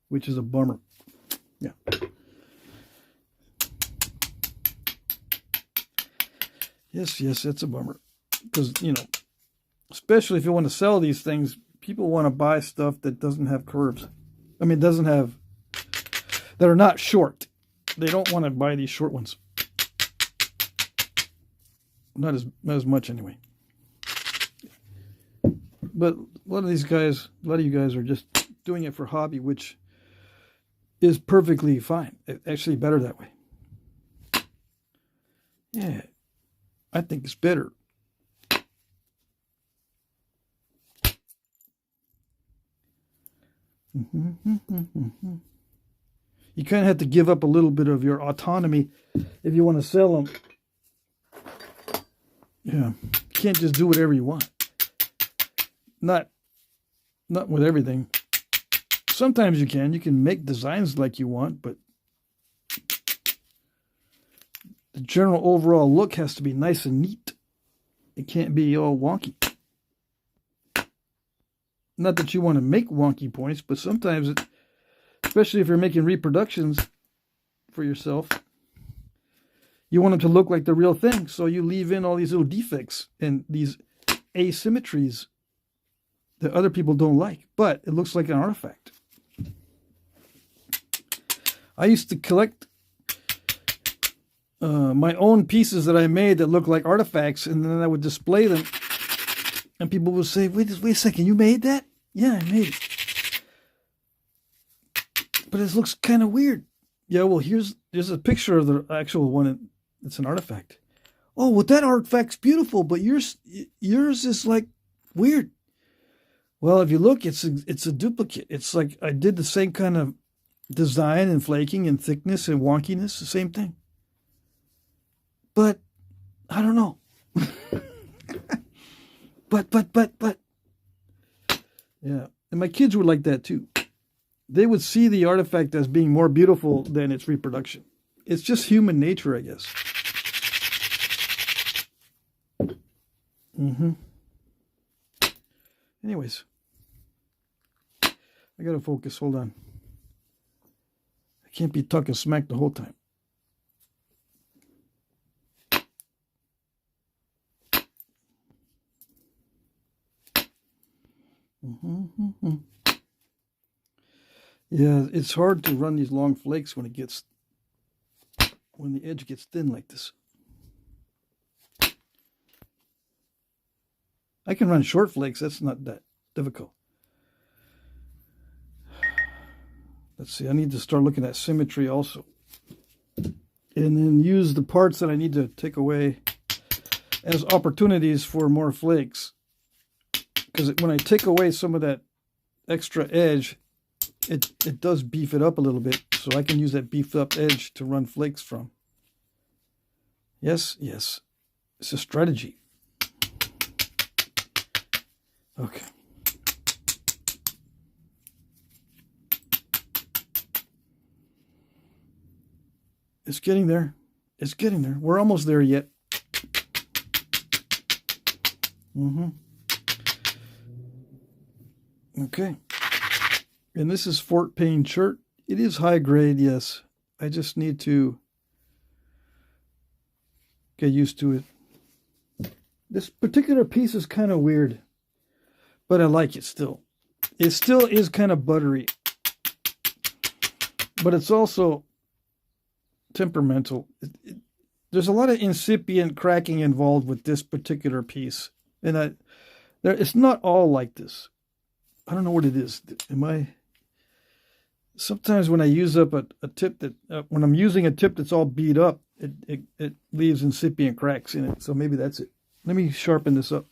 which is a bummer. Yeah. Yes, that's a bummer. Because, especially if you want to sell these things, people want to buy stuff that doesn't have curves. I mean, that are not short. they don't want to buy these short ones. Not as much anyway. But a lot of you guys are just doing it for hobby, which is perfectly fine. It's actually better that way. Yeah, I think it's better. You kind of have to give up a little bit of your autonomy if you want to sell them. Yeah, you can't just do whatever you want. Not with everything. Sometimes you can. You can make designs like you want, but the general overall look has to be nice and neat. It can't be all wonky. Not that you want to make wonky points, but sometimes, especially if you're making reproductions for yourself, you want them to look like the real thing. So you leave in all these little defects and these asymmetries that other people don't like, but it looks like an artifact. I used to collect my own pieces that I made that look like artifacts, and then I would display them, and people would say, wait a second, you made that? Yeah, I made it. But it looks kind of weird. Yeah, well, there's a picture of the actual one. It's an artifact. Oh, well, that artifact's beautiful, but yours is like weird. Well, if you look, it's a duplicate. It's like I did the same kind of design and flaking and thickness and wonkiness, the same thing. But I don't know. but yeah, and my kids were like that too. They would see the artifact as being more beautiful than its reproduction. It's just human nature, I guess. Anyways, I gotta focus. Hold on. I can't be talking smack the whole time. Yeah, it's hard to run these long flakes when the edge gets thin like this. I can run short flakes. That's not that difficult. Let's see. I need to start looking at symmetry also. And then use the parts that I need to take away as opportunities for more flakes. Because when I take away some of that extra edge, it does beef it up a little bit. So I can use that beefed up edge to run flakes from. Yes. It's a strategy. Okay. It's getting there. It's getting there. We're almost there yet. Okay. And this is Fort Payne shirt. It is high grade, yes. I just need to get used to it. This particular piece is kind of weird, but I like it still. It still is kind of buttery, but it's also temperamental. There's a lot of incipient cracking involved with this particular piece, and it's not all like this. I don't know what it is. Sometimes when I use up a tip when I'm using a tip that's all beat up, it leaves incipient cracks in it. So maybe that's it. Let me sharpen this up,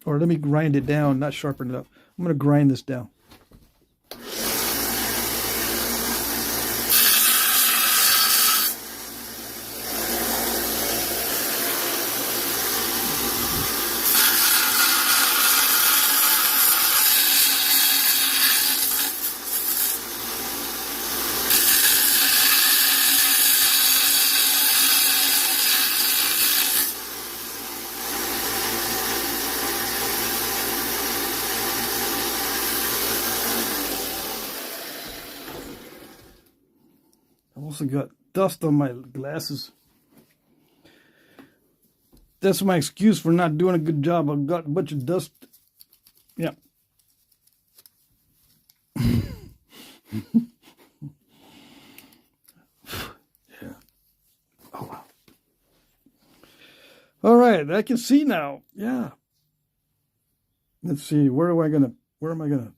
or let me grind it down, not sharpen it up. I'm going to grind this down. Also got dust on my glasses. That's my excuse for not doing a good job. I've got a bunch of dust. Yeah. Yeah. All right, I can see now. Yeah. Let's see. Where am I gonna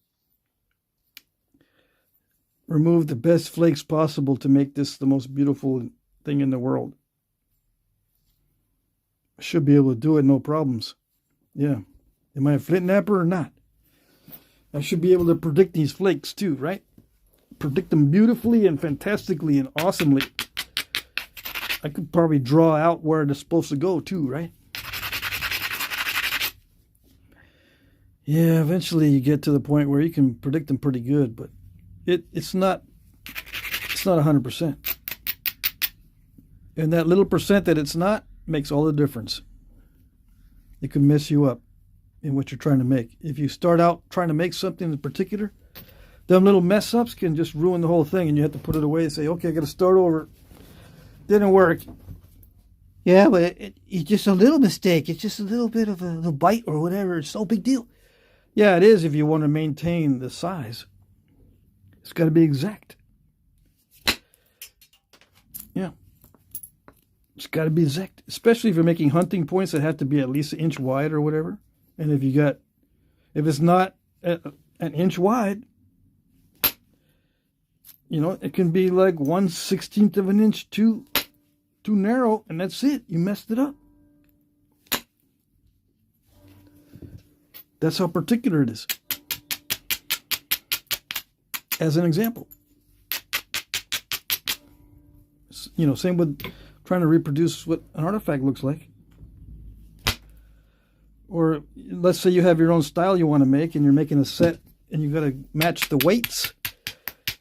remove the best flakes possible to make this the most beautiful thing in the world? I should be able to do it, no problems. Yeah. Am I a flint napper or not? I should be able to predict these flakes too, right? Predict them beautifully and fantastically and awesomely. I could probably draw out where they're supposed to go too, right? Yeah, eventually you get to the point where you can predict them pretty good, but it's not 100%. And that little percent that it's not makes all the difference. It can mess you up in what you're trying to make. If you start out trying to make something in particular, them little mess ups can just ruin the whole thing, and you have to put it away and say, okay, I got to start over. Didn't work. Yeah, but it's just a little mistake. It's just a little bit of a bite or whatever. It's no big deal. Yeah, it is if you want to maintain the size. It's got to be exact. Yeah. It's got to be exact. Especially if you're making hunting points that have to be at least an inch wide or whatever. And if it's not an inch wide, you know, it can be like 1/16 of an inch too narrow, and that's it. You messed it up. That's how particular it is. As an example. You know, same with trying to reproduce what an artifact looks like. Or let's say you have your own style you want to make, and you're making a set, and you've got to match the weights.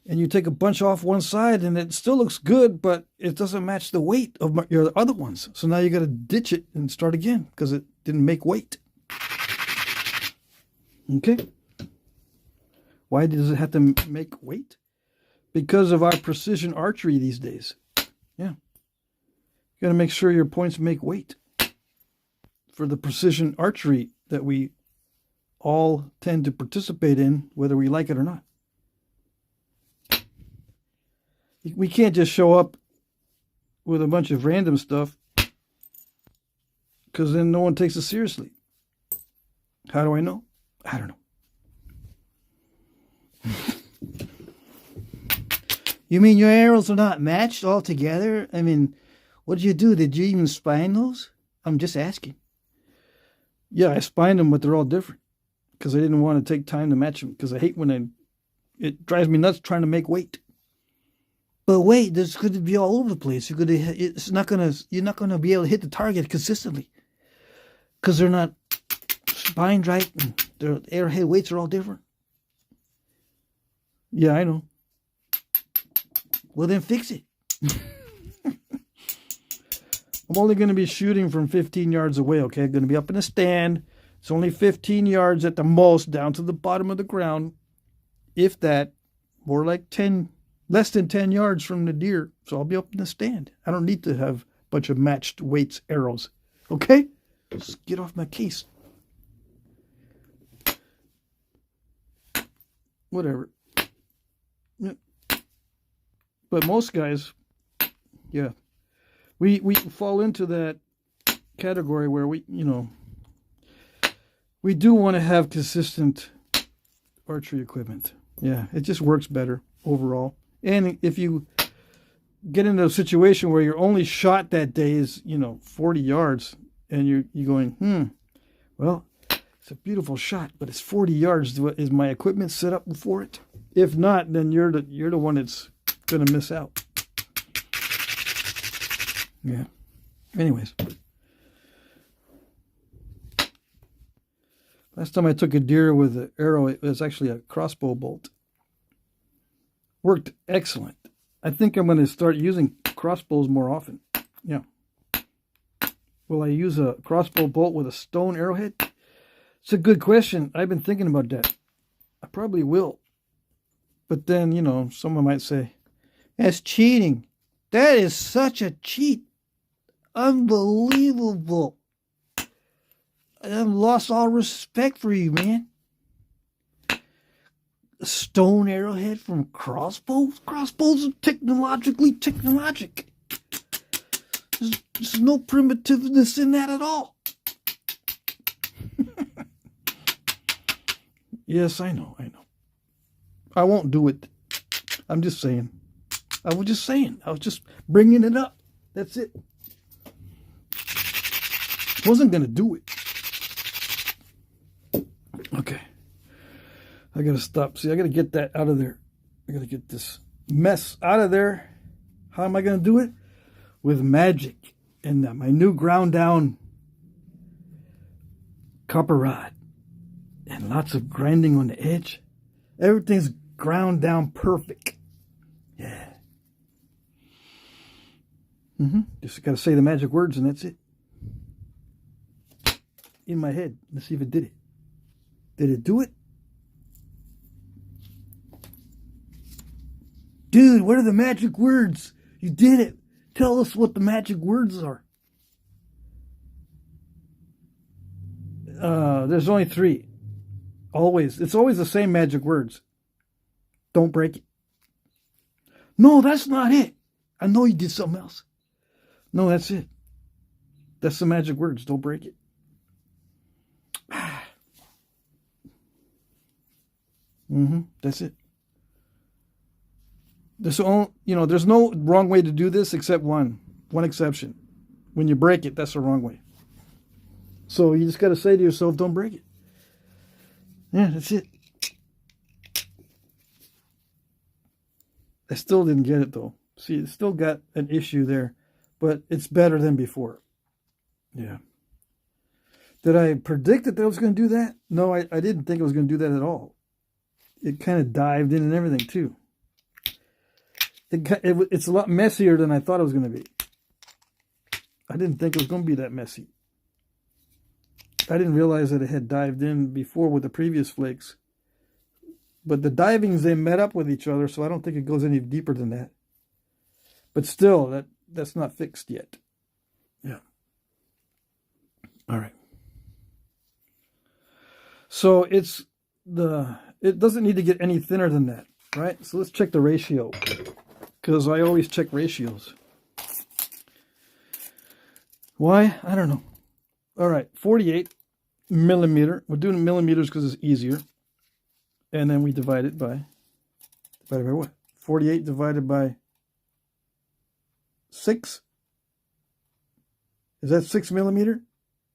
And you take a bunch off one side, and it still looks good, but it doesn't match the weight of your other ones. So now you got to ditch it and start again because it didn't make weight. Okay? Why does it have to make weight? Because of our precision archery these days. Yeah. You got to make sure your points make weight for the precision archery that we all tend to participate in, whether we like it or not. We can't just show up with a bunch of random stuff because then no one takes it seriously. How do I know? I don't know. You mean your arrows are not matched all together? I mean, what did you do? Did you even spine those? I'm just asking. Yeah, I spined them, but they're all different because I didn't want to take time to match them because I hate when it drives me nuts trying to make weight. But wait, this could be all over the place. You're not gonna be able to hit the target consistently because they're not spined right, and their arrowhead weights are all different. Yeah, I know. Well, then fix it. I'm only going to be shooting from 15 yards away, okay? I'm going to be up in a stand. It's only 15 yards at the most down to the bottom of the ground. If that, more like less than 10 yards from the deer. So I'll be up in the stand. I don't need to have a bunch of matched weights arrows. Okay? Just get off my case. Whatever. Yeah. But most guys, yeah, we fall into that category where we do want to have consistent archery equipment. Yeah, it just works better overall. And if you get into a situation where your only shot that day is 40 yards, and you're going, well, it's a beautiful shot, but it's 40 yards. Is my equipment set up for it? If not, then you're the one that's going to miss out. Yeah. Anyways. Last time I took a deer with an arrow, it was actually a crossbow bolt. Worked excellent. I think I'm going to start using crossbows more often. Yeah. Will I use a crossbow bolt with a stone arrowhead? It's a good question. I've been thinking about that. I probably will. But then, someone might say, that's cheating. That is such a cheat. Unbelievable. I've lost all respect for you, man. A stone arrowhead from crossbows? Crossbows are technologic. There's no primitiveness in that at all. Yes, I know. I won't do it. I'm just saying. I was just bringing it up. That's it. Wasn't going to do it. Okay. I got to stop. See, I got to get that out of there. I got to get this mess out of there. How am I going to do it? With magic and my new ground down copper rod. And lots of grinding on the edge. Everything's ground down perfect. Yeah. Just got to say the magic words and that's it. In my head. Let's see if it did it. Did it do it? Dude, what are the magic words? You did it. Tell us what the magic words are. There's only 3. Always. It's always the same magic words. Don't break it. No, that's not it. I know you did something else. No, that's it. That's the magic words. Don't break it. That's it. There's no wrong way to do this except one exception. When you break it, that's the wrong way. So you just got to say to yourself, don't break it. Yeah, that's it. I still didn't get it though. See, it's still got an issue there, but it's better than before. Yeah. Did I predict that I was going to do that? No, I didn't think I was going to do that at all. It kind of dived in and everything too. It's a lot messier than I thought it was going to be. I didn't think it was going to be that messy. I didn't realize that it had dived in before with the previous flakes. But the divings, they met up with each other, so I don't think it goes any deeper than that. But still, that's not fixed yet. Yeah. All right. So it doesn't need to get any thinner than that, right? So let's check the ratio, because I always check ratios. Why? I don't know. All right, 48 millimeter. We're doing millimeters because it's easier. And then we divide it by what? 48 divided by 6? Is that 6 millimeter?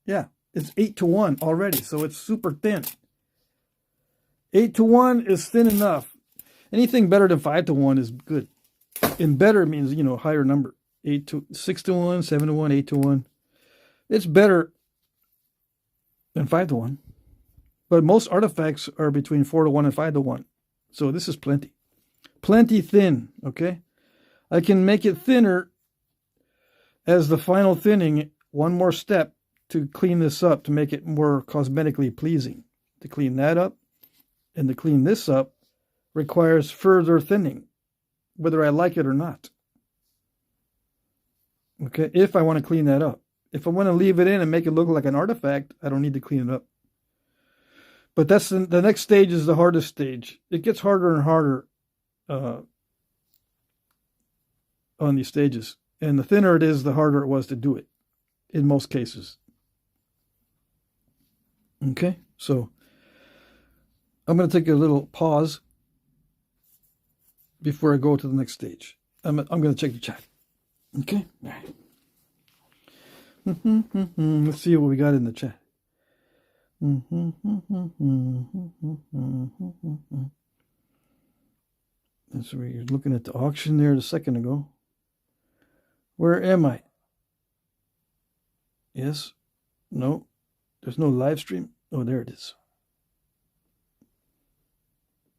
Yeah, it's 8:1 already, so it's super thin. 8:1 is thin enough. Anything better than 5:1 is good. And better means, higher number. 6:1, 7:1, 8:1. It's better than 5:1. But most artifacts are between 4:1 and 5:1. So this is plenty. Plenty thin, okay? I can make it thinner as the final thinning, one more step to clean this up, to make it more cosmetically pleasing. To clean that up and to clean this up requires further thinning, whether I like it or not. Okay, if I want to clean that up. If I want to leave it in and make it look like an artifact, I don't need to clean it up. But that's the next stage is the hardest stage. It gets harder and harder on these stages. And the thinner it is, the harder it was to do it, in most cases. Okay, so I'm going to take a little pause before I go to the next stage. I'm going to check the chat. Okay, all right. Let's see what we got in the chat. That's where you're looking at the auction there a second ago. Where am I? Yes? No? There's no live stream? Oh, there it is.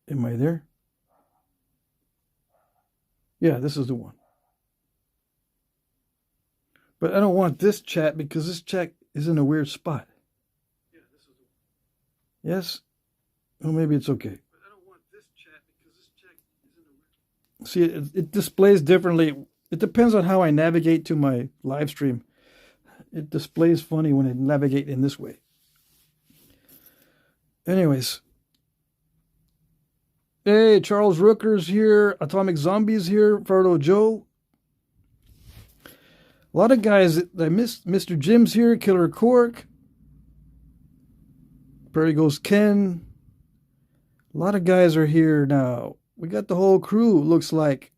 Am I there? Yeah, this is the one. But I don't want this chat because this chat is in a weird spot. Yeah, this is the one. Yes? Well, maybe it's okay. But I don't want this chat because this chat is in a weird... See, it displays differently. It depends on how I navigate to my live stream. It displays funny when I navigate in this way. Anyways. Hey, Charles Rooker's here. Atomic Zombies here. Ferdo Joe. A lot of guys that I missed. Mr. Jim's here. Killer Cork. Prairie Goes Ken. A lot of guys are here now. We got the whole crew, looks like.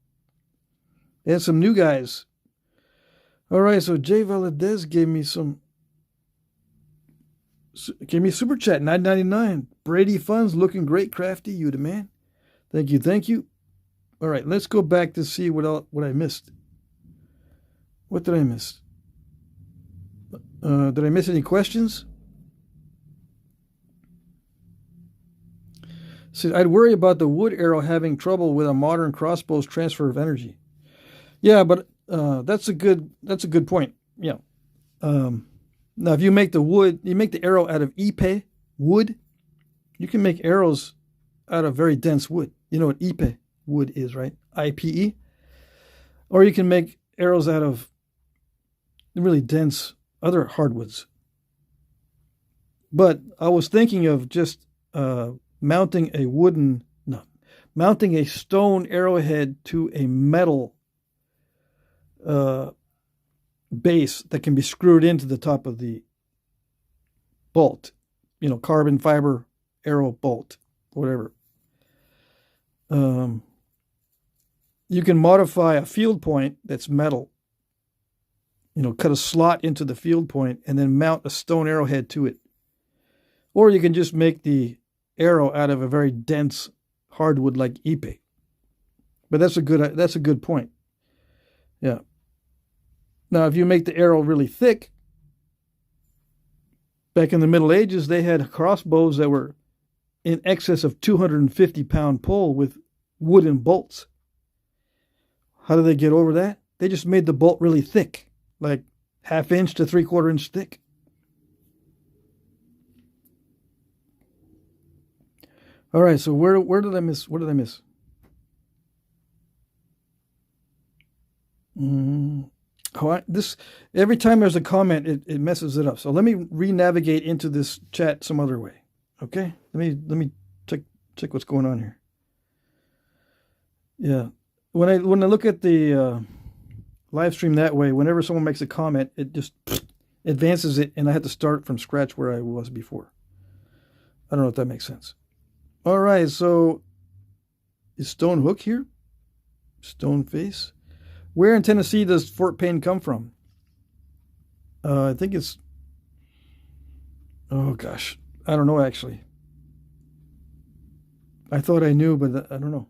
And some new guys. All right, so Jay Valadez gave me super chat, $9.99. Brady Funds, looking great, Crafty. You the man. Thank you, thank you. All right, let's go back to see what I missed. What did I miss? Did I miss any questions? So I'd worry about the wood arrow having trouble with a modern crossbow's transfer of energy. Yeah, but that's a good point. Yeah. Now, if you make the arrow out of ipe wood, you can make arrows out of very dense wood. You know what ipe wood is, right? IPE. Or you can make arrows out of really dense other hardwoods. But I was thinking of just mounting a stone arrowhead to a metal base that can be screwed into the top of the bolt. You know, carbon fiber arrow bolt, whatever. You can modify a field point that's metal. You know, cut a slot into the field point and then mount a stone arrowhead to it. Or you can just make the arrow out of a very dense hardwood like ipe. But that's a good point. Yeah. Now, if you make the arrow really thick, back in the Middle Ages, they had crossbows that were in excess of 250-pound pull with wooden bolts. How did they get over that? They just made the bolt really thick, like 1/2 inch to 3/4 inch thick. All right, so where did I miss? What did I miss? Every time there's a comment, it messes it up. So let me re-navigate into this chat some other way. Okay, let me check what's going on here. Yeah, when I look at the live stream that way, whenever someone makes a comment, it just advances it, and I had to start from scratch where I was before. I don't know if that makes sense. All right, so is Stone Hook here? Stone Face. Where in Tennessee does Fort Payne come from? I think it's... Oh, gosh. I don't know, actually. I thought I knew, but I don't know.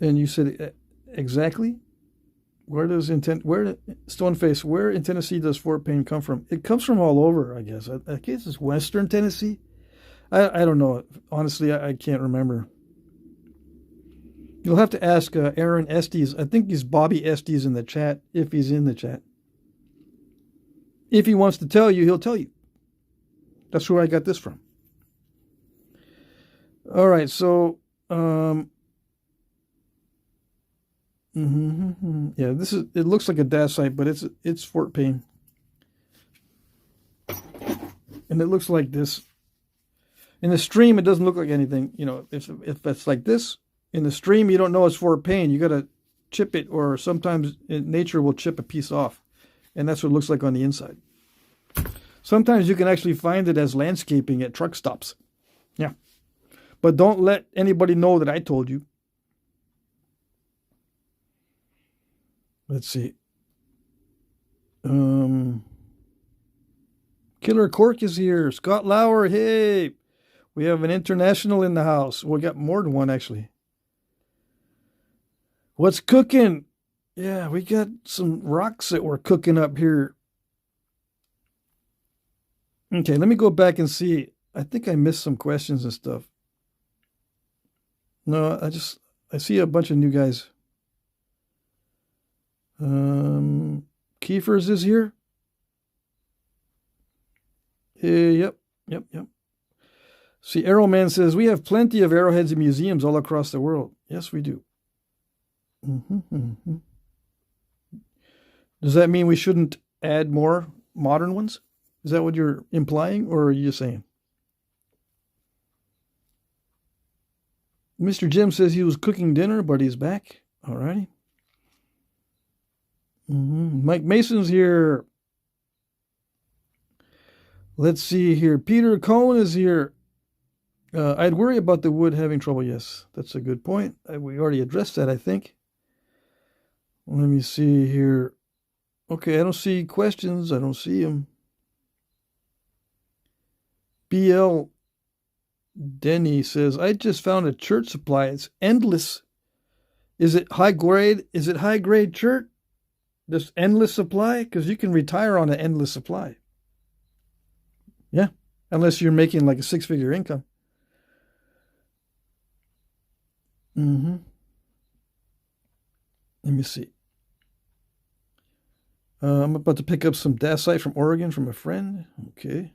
And you said exactly? Stoneface, where in Tennessee does Fort Payne come from? It comes from all over, I guess. I guess it's Western Tennessee. I don't know. Honestly, I can't remember. You'll have to ask Aaron Estes. I think he's Bobby Estes in the chat, if he's in the chat. If he wants to tell you, he'll tell you. That's where I got this from. All right, so... yeah, it looks like a dacite, but it's Fort Payne. And it looks like this. In the stream, it doesn't look like anything. You know, if it's like this, in the stream, you don't know it's Fort Payne. You got to chip it, or sometimes nature will chip a piece off. And that's what it looks like on the inside. Sometimes you can actually find it as landscaping at truck stops. Yeah. But don't let anybody know that I told you. Let's see. Killer Cork is here. Scott Lauer, hey. We have an international in the house. We got more than one, actually. What's cooking? Yeah, we got some rocks that we're cooking up here. Okay, let me go back and see. I think I missed some questions and stuff. No, I see a bunch of new guys. Kiefer's is here. Yep. See, Arrowman says, we have plenty of arrowheads in museums all across the world. Yes, we do. Does that mean we shouldn't add more modern ones? Is that what you're implying, or are you saying? Mr. Jim says he was cooking dinner, but he's back. All righty. Mike Mason's here. Let's see here. Peter Cohen is here. I'd worry about the wood having trouble. Yes, that's a good point. We already addressed that, I think. Let me see here. Okay, I don't see questions. I don't see them. BL Denny says, I just found a chert supply. It's endless. Is it high grade? Is it high grade chert? This endless supply? Because you can retire on an endless supply. Yeah, unless you're making like a 6-figure income. Let me see. I'm about to pick up some dacite from Oregon from a friend. Okay.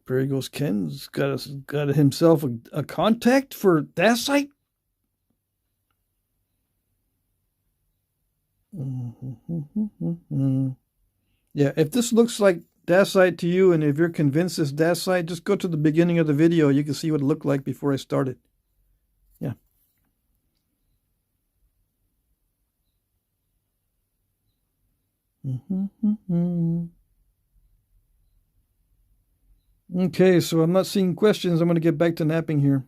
There goes Ken's got himself a contact for dacite. Yeah, if this looks like dacite to you, and if you're convinced it's dacite, just go to the beginning of the video. You can see what it looked like before I started. Yeah. Okay, so I'm not seeing questions. I'm going to get back to napping here.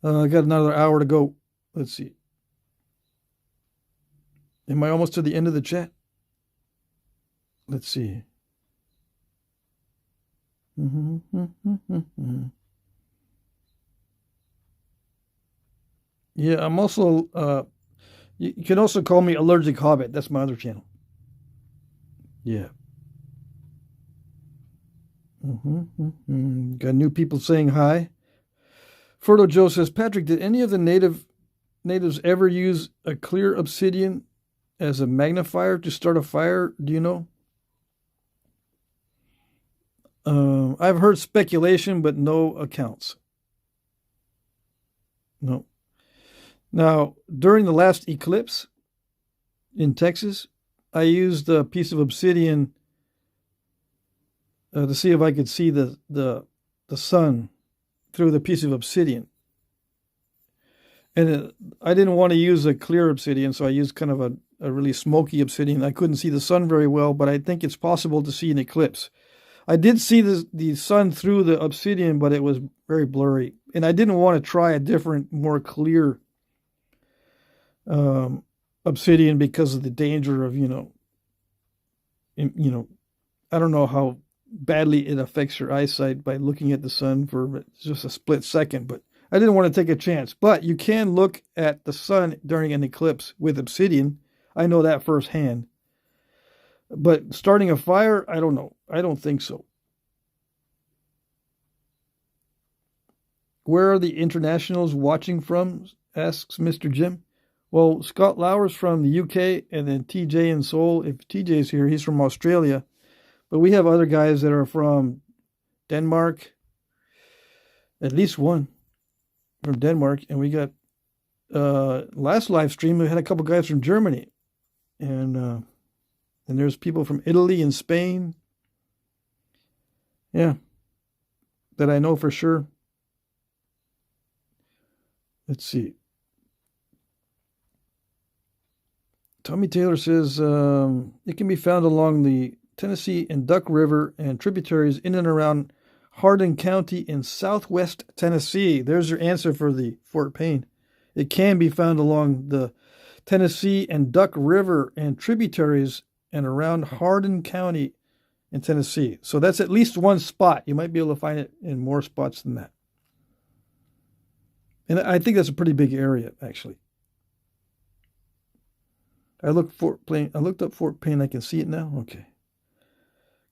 I got another hour to go. Let's see. Am I almost to the end of the chat? Let's see. Yeah, I'm also, you can also call me Allergic Hobbit. That's my other channel. Yeah. Got new people saying hi. Ferto Joe says, Patrick, did any of the natives ever use a clear obsidian as a magnifier to start a fire? Do you know? I've heard speculation, but no accounts. No. Now, during the last eclipse in Texas, I used a piece of obsidian to see if I could see the sun through the piece of obsidian. And I didn't want to use a clear obsidian, so I used kind of a really smoky obsidian. I couldn't see the sun very well, but I think it's possible to see an eclipse. I did see the sun through the obsidian, but it was very blurry. And I didn't want to try a different, more clear obsidian because of the danger of, I don't know how badly it affects your eyesight by looking at the sun for just a split second, but I didn't want to take a chance. But you can look at the sun during an eclipse with obsidian. I know that firsthand. But starting a fire, I don't know. I don't think so. Where are the internationals watching from? Asks Mr. Jim. Well, Scott Lauer's from the UK, and then TJ in Seoul. If TJ's here, he's from Australia. But we have other guys that are from Denmark. At least one from Denmark. And we got, last live stream, we had a couple guys from Germany. And there's people from Italy and Spain. Yeah. That I know for sure. Let's see. Tommy Taylor says it can be found along the Tennessee and Duck River and tributaries in and around Hardin County in southwest Tennessee. There's your answer for the Fort Payne. It can be found along the Tennessee and Duck River and tributaries and around Hardin County in Tennessee. So that's at least one spot. You might be able to find it in more spots than that. And I think that's a pretty big area, actually. I looked up Fort Payne. I can see it now. Okay.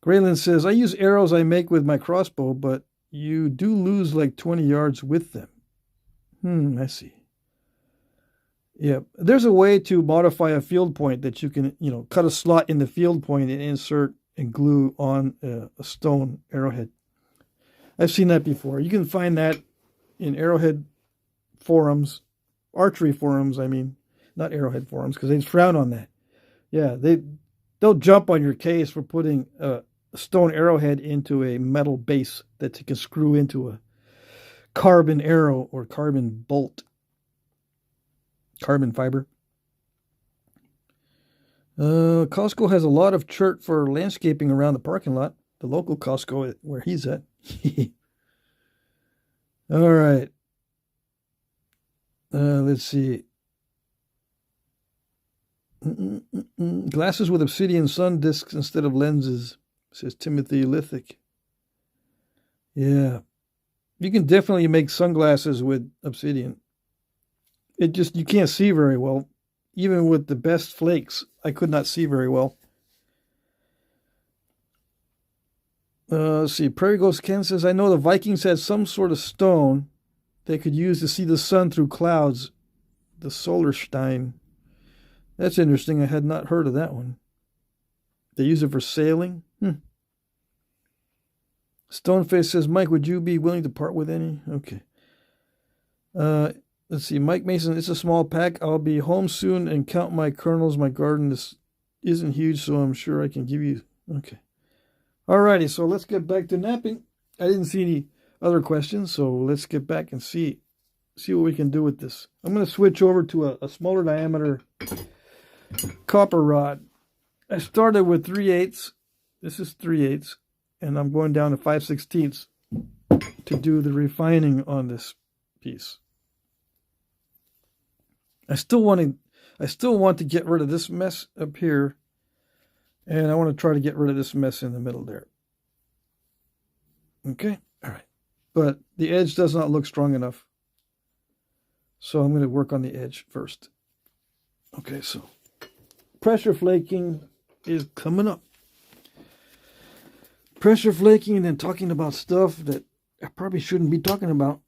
Graylin says, I use arrows I make with my crossbow, but you do lose like 20 yards with them. I see. Yeah. There's a way to modify a field point that you can, cut a slot in the field point and insert and glue on a stone arrowhead. I've seen that before. You can find that in arrowhead forums, archery forums, I mean. Not arrowhead forums, because they frown on that. Yeah, they'll jump on your case for putting a stone arrowhead into a metal base that you can screw into a carbon arrow or carbon bolt. Carbon fiber. Costco has a lot of chert for landscaping around the parking lot. The local Costco where he's at. All right. Let's see. Glasses with obsidian sun discs instead of lenses, says Timothy Lithic. Yeah. You can definitely make sunglasses with obsidian. It just, you can't see very well. Even with the best flakes, I could not see very well. Let's see. Prairie Ghost Ken says, I know the Vikings had some sort of stone they could use to see the sun through clouds. The Solarstein. That's interesting. I had not heard of that one. They use it for sailing? Stoneface says, Mike, would you be willing to part with any? Okay. Let's see. Mike Mason, it's a small pack. I'll be home soon and count my kernels. My garden isn't huge, so I'm sure I can give you... Okay. Alrighty, so let's get back to knapping. I didn't see any other questions, so let's get back and see what we can do with this. I'm going to switch over to a smaller diameter copper rod. I started with 3/8. This is 3/8, and I'm going down to 5/16 to do the refining on this piece. I still want to get rid of this mess up here, and I want to try to get rid of this mess in the middle there. Okay, all right. But the edge does not look strong enough, so I'm going to work on the edge first. Okay, so pressure flaking is coming up. Pressure flaking and then talking about stuff that I probably shouldn't be talking about.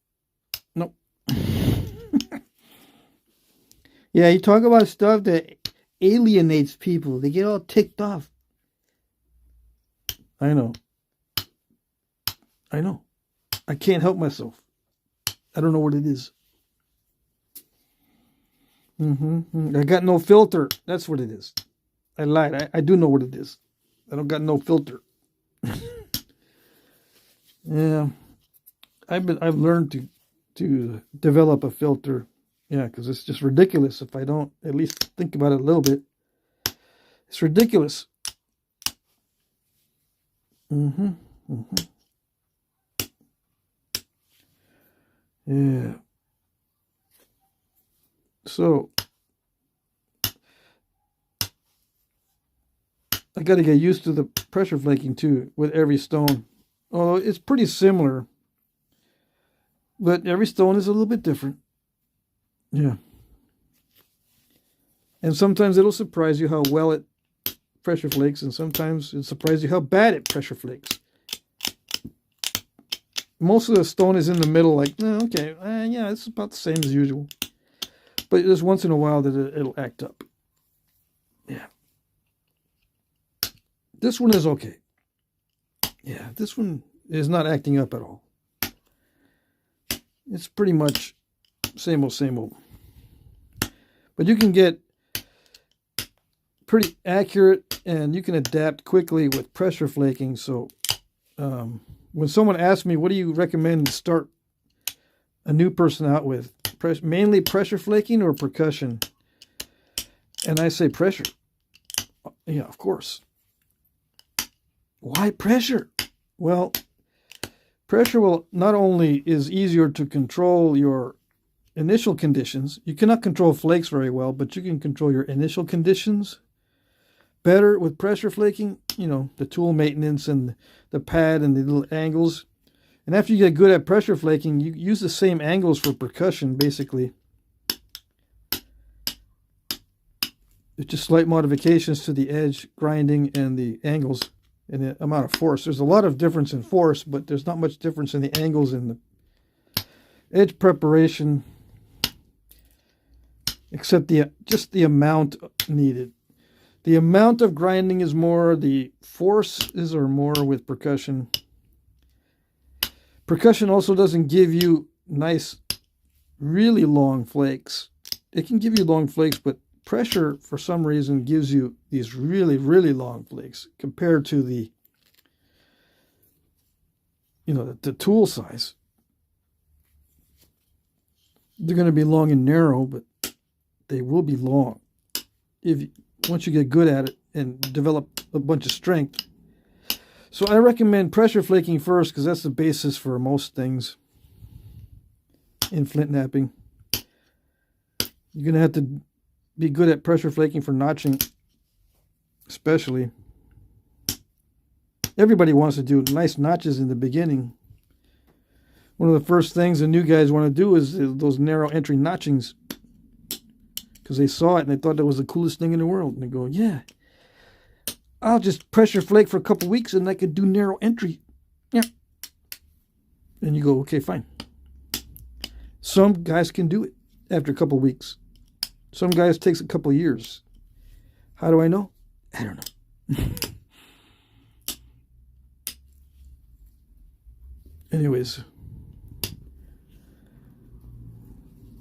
Nope. Yeah, you talk about stuff that alienates people. They get all ticked off. I know. I can't help myself. I don't know what it is. I got no filter. That's what it is. I lied. I do know what it is. I don't got no filter. Yeah. I've learned to develop a filter. Yeah, because it's just ridiculous if I don't at least think about it a little bit. It's ridiculous. Yeah. So, I got to get used to the pressure flaking too with every stone. Although it's pretty similar, but every stone is a little bit different. Yeah. And sometimes it'll surprise you how well it pressure flakes, and sometimes it'll surprise you how bad it pressure flakes. Most of the stone is in the middle, like, okay, yeah, it's about the same as usual. But there's once in a while that it'll act up. Yeah. This one is okay. Yeah, this one is not acting up at all. It's pretty much same old, same old. But you can get pretty accurate and you can adapt quickly with pressure flaking. So when someone asks me, what do you recommend to start a new person out with? Mainly pressure flaking or percussion? And I say pressure. Yeah, of course. Why pressure? Well, pressure will not only is easier to control your initial conditions. You cannot control flakes very well, but you can control your initial conditions better with pressure flaking. You know, the tool maintenance and the pad and the little angles. And after you get good at pressure flaking, you use the same angles for percussion, basically. It's just slight modifications to the edge grinding and the angles and the amount of force. There's a lot of difference in force, but there's not much difference in the angles and the edge preparation, except just the amount needed. The amount of grinding is more, the forces are more with percussion. Percussion also doesn't give you nice, really long flakes. It can give you long flakes, but pressure, for some reason, gives you these really, really long flakes compared to the, the tool size. They're going to be long and narrow, but they will be long. once you get good at it and develop a bunch of strength. So I recommend pressure flaking first because that's the basis for most things in flint knapping. You're going to have to be good at pressure flaking for notching, especially. Everybody wants to do nice notches in the beginning. One of the first things the new guys want to do is those narrow entry notchings, because they saw it and they thought that was the coolest thing in the world. And they go, yeah, I'll just pressure flake for a couple weeks and I could do narrow entry. Yeah. And you go, okay, fine. Some guys can do it after a couple weeks. Some guys takes a couple years. How do I know? I don't know. Anyways,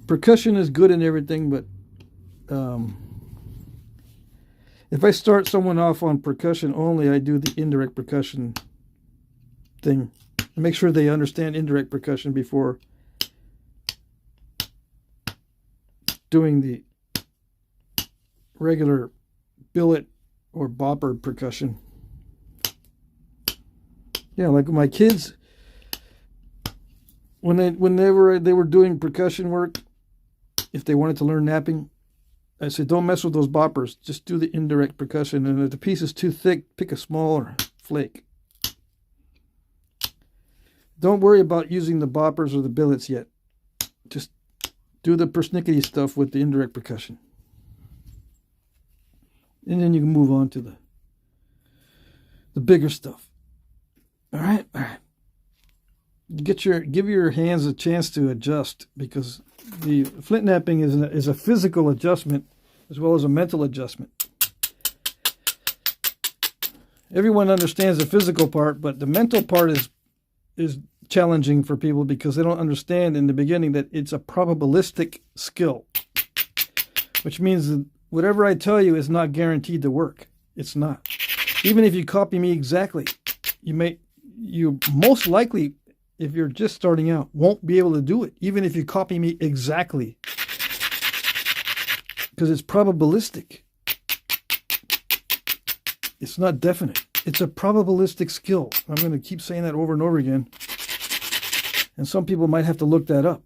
percussion is good and everything, but if I start someone off on percussion only, I do the indirect percussion thing. I make sure they understand indirect percussion before doing the regular billet or bopper percussion. Yeah, like my kids, when they were doing percussion work, if they wanted to learn knapping, I said, don't mess with those boppers. Just do the indirect percussion. And if the piece is too thick, pick a smaller flake. Don't worry about using the boppers or the billets yet. Just do the persnickety stuff with the indirect percussion. And then you can move on to the bigger stuff. All right? All right. Give your hands a chance to adjust, because the flint knapping is a physical adjustment as well as a mental adjustment. Everyone understands the physical part, but the mental part is challenging for people because they don't understand in the beginning that it's a probabilistic skill, which means that whatever I tell you is not guaranteed to work. It's not. Even if you copy me exactly, you most likely, if you're just starting out, won't be able to do it, even if you copy me exactly, because it's probabilistic. It's not definite. It's a probabilistic skill. I'm going to keep saying that over and over again. And some people might have to look that up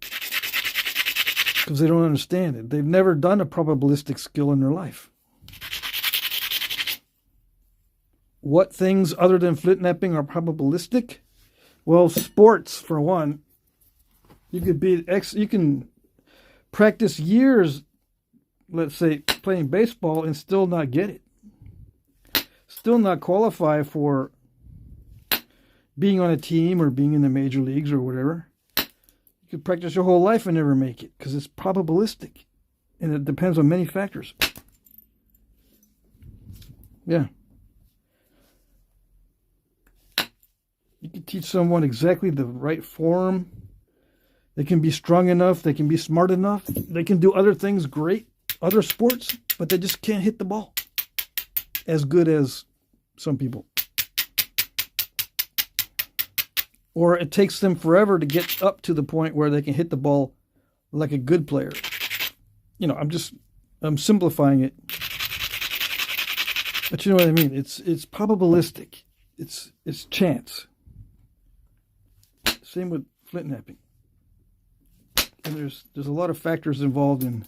because they don't understand it. They've never done a probabilistic skill in their life. What things other than flint knapping are probabilistic? Well, sports, for one. You can practice years, let's say, playing baseball and still not get it. Still not qualify for being on a team or being in the major leagues or whatever. You could practice your whole life and never make it because it's probabilistic. And it depends on many factors. Yeah. You can teach someone exactly the right form. They can be strong enough. They can be smart enough. They can do other things great, other sports, but they just can't hit the ball as good as some people. Or it takes them forever to get up to the point where they can hit the ball like a good player. You know, I'm simplifying it. But you know what I mean? It's probabilistic. It's chance. Same with flint knapping. And there's a lot of factors involved in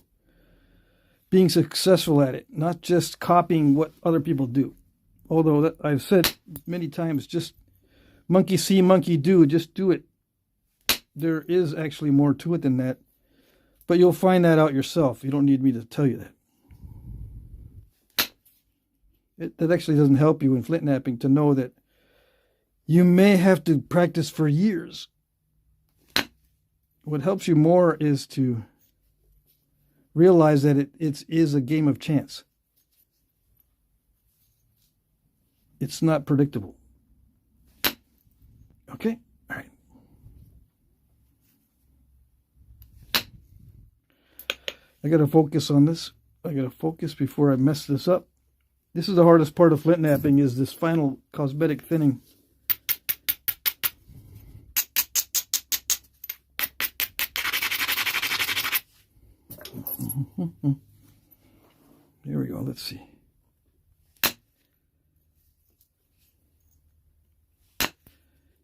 being successful at it, not just copying what other people do. Although I've said many times, just monkey see, monkey do, just do it. There is actually more to it than that. But you'll find that out yourself. You don't need me to tell you that. That actually doesn't help you in flint knapping to know that you may have to practice for years. What helps you more is to realize that it is a game of chance. It's not predictable. Okay? All right. I got to focus on this. I got to focus before I mess this up. This is the hardest part of flint knapping, is this final cosmetic thinning. Here we go. Let's see.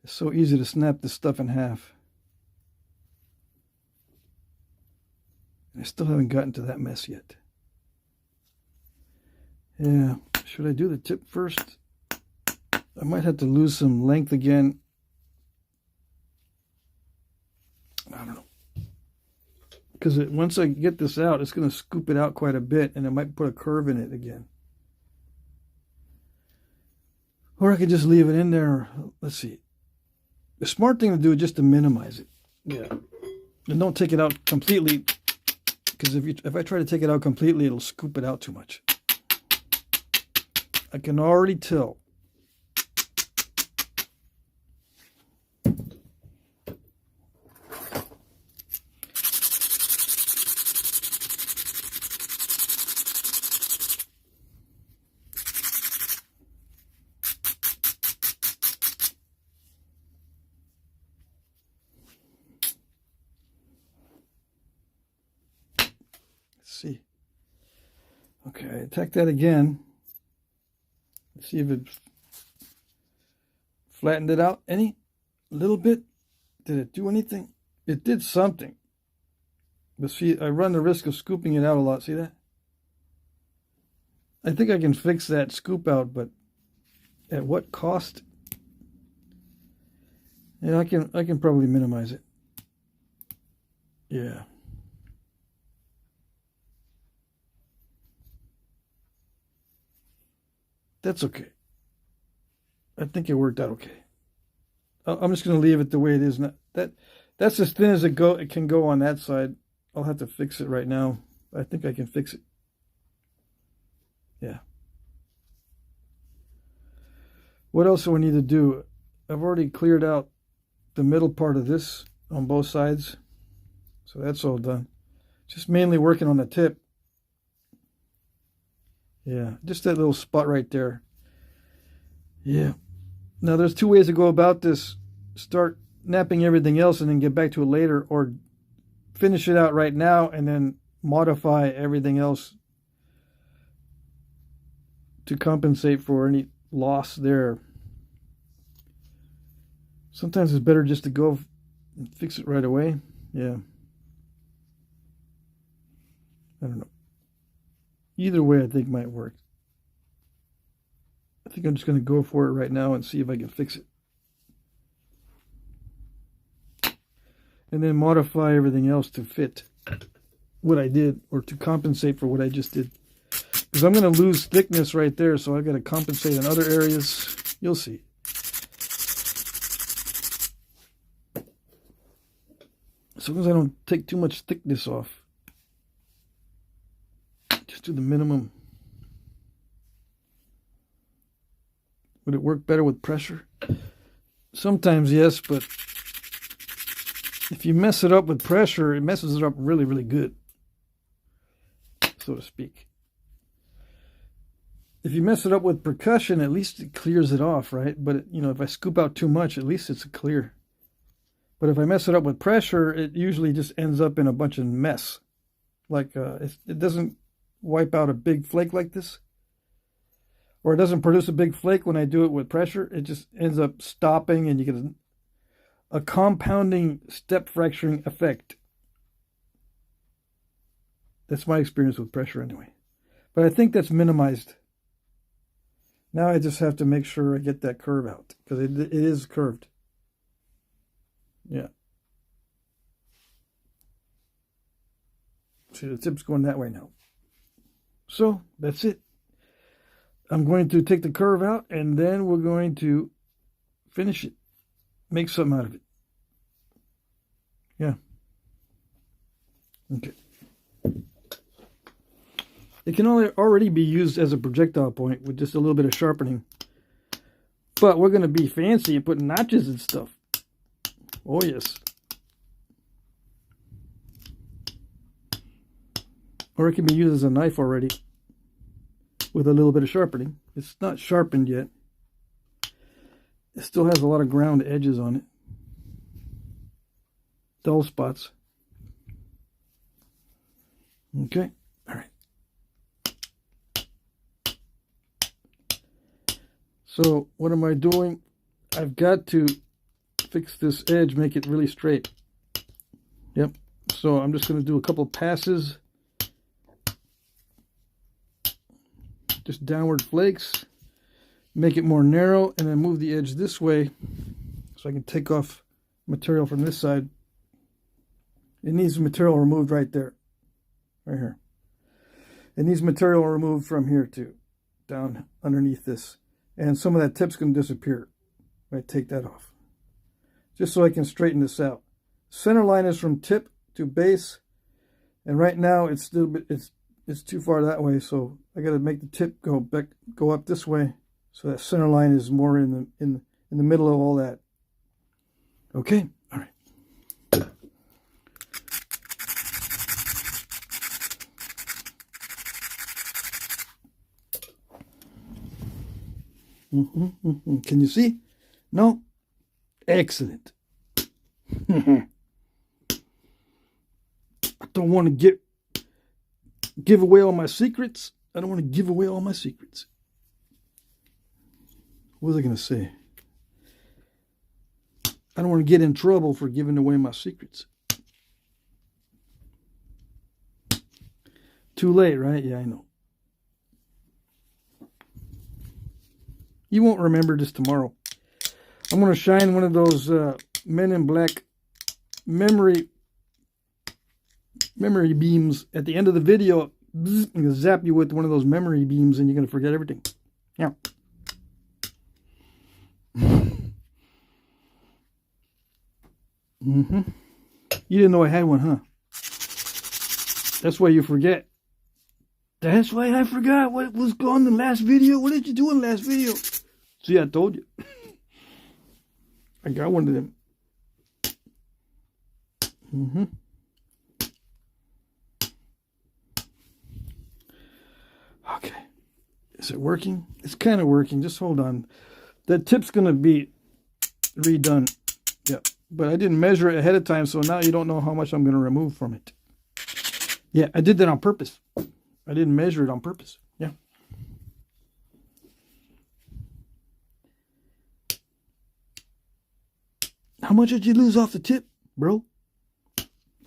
It's so easy to snap this stuff in half. I still haven't gotten to that mess yet. Yeah, should I do the tip first? I might have to lose some length again. I don't know. Because once I get this out, it's going to scoop it out quite a bit, and I might put a curve in it again. Or I could just leave it in there. Let's see. The smart thing to do is just to minimize it. Yeah. And don't take it out completely, because if I try to take it out completely, it'll scoop it out too much. I can already tell. See. Okay, attack that again. Let's see if it flattened it out any? A little bit? Did it do anything? It did something. But see, I run the risk of scooping it out a lot. See that? I think I can fix that scoop out, but at what cost? Yeah, I can probably minimize it. Yeah. That's okay. I think it worked out okay. I'm just going to leave it the way it is. That's as thin as it can go on that side. I'll have to fix it right now. I think I can fix it. Yeah. What else do I need to do? I've already cleared out the middle part of this on both sides. So that's all done. Just mainly working on the tip. Yeah, just that little spot right there. Yeah. Now, there's two ways to go about this. Start napping everything else and then get back to it later, or finish it out right now and then modify everything else to compensate for any loss there. Sometimes it's better just to go and fix it right away. Yeah. I don't know. Either way, I think might work. I think I'm just going to go for it right now and see if I can fix it. And then modify everything else to fit what I did, or to compensate for what I just did. Because I'm going to lose thickness right there, so I've got to compensate in other areas. You'll see. As long as I don't take too much thickness off. Just do the minimum. Would it work better with pressure? Sometimes yes, but if you mess it up with pressure, it messes it up really, really good, so to speak. If you mess it up with percussion, at least it clears it off, right? But, you know, if I scoop out too much, at least it's clear. But if I mess it up with pressure, it usually just ends up in a bunch of mess. Like, it doesn't wipe out a big flake like this. Or it doesn't produce a big flake when I do it with pressure. It just ends up stopping, and you get a compounding step fracturing effect. That's my experience with pressure anyway. But I think that's minimized. Now I just have to make sure I get that curve out, because it is curved. Yeah. See, the tip's going that way now. So that's it. I'm going to take the curve out, and then we're going to finish it. Make something out of it. Yeah. Okay. It can already be used as a projectile point with just a little bit of sharpening. But we're going to be fancy and put notches and stuff. Oh, yes. Or it can be used as a knife already with a little bit of sharpening. It's not sharpened yet. It still has a lot of ground edges on it. Dull spots. Okay. All right. So what am I doing? I've got to fix this edge, make it really straight. Yep. So I'm just going to do a couple passes. Just downward flakes. Make it more narrow, and then move the edge this way so I can take off material from this side. It needs material removed right there. Right here. It needs material removed from here too. Down underneath this. And some of that tip's going to disappear. I take that off. Just so I can straighten this out. Center line is from tip to base. And right now it's still it's too far that way, so I got to make the tip go up this way, so that center line is more in the middle of all that. Okay, all right. Can you see? No? Excellent. I don't want to give away all my secrets. I don't want to give away all my secrets. What was I going to say? I don't want to get in trouble for giving away my secrets. Too late, right? Yeah, I know. You won't remember this tomorrow. I'm going to shine one of those Men in Black memory beams at the end of the video. I'm going to zap you with one of those memory beams and you're going to forget everything. Yeah. You didn't know I had one, huh? That's why you forget. That's why I forgot what was gone in the last video. What did you do in the last video? See, I told you. I got one of them. Okay. Is it working? It's kind of working. Just hold on. That tip's going to be redone. Yep. But I didn't measure it ahead of time, so now you don't know how much I'm going to remove from it. Yeah, I did that on purpose. I didn't measure it on purpose. Yeah. How much did you lose off the tip, bro?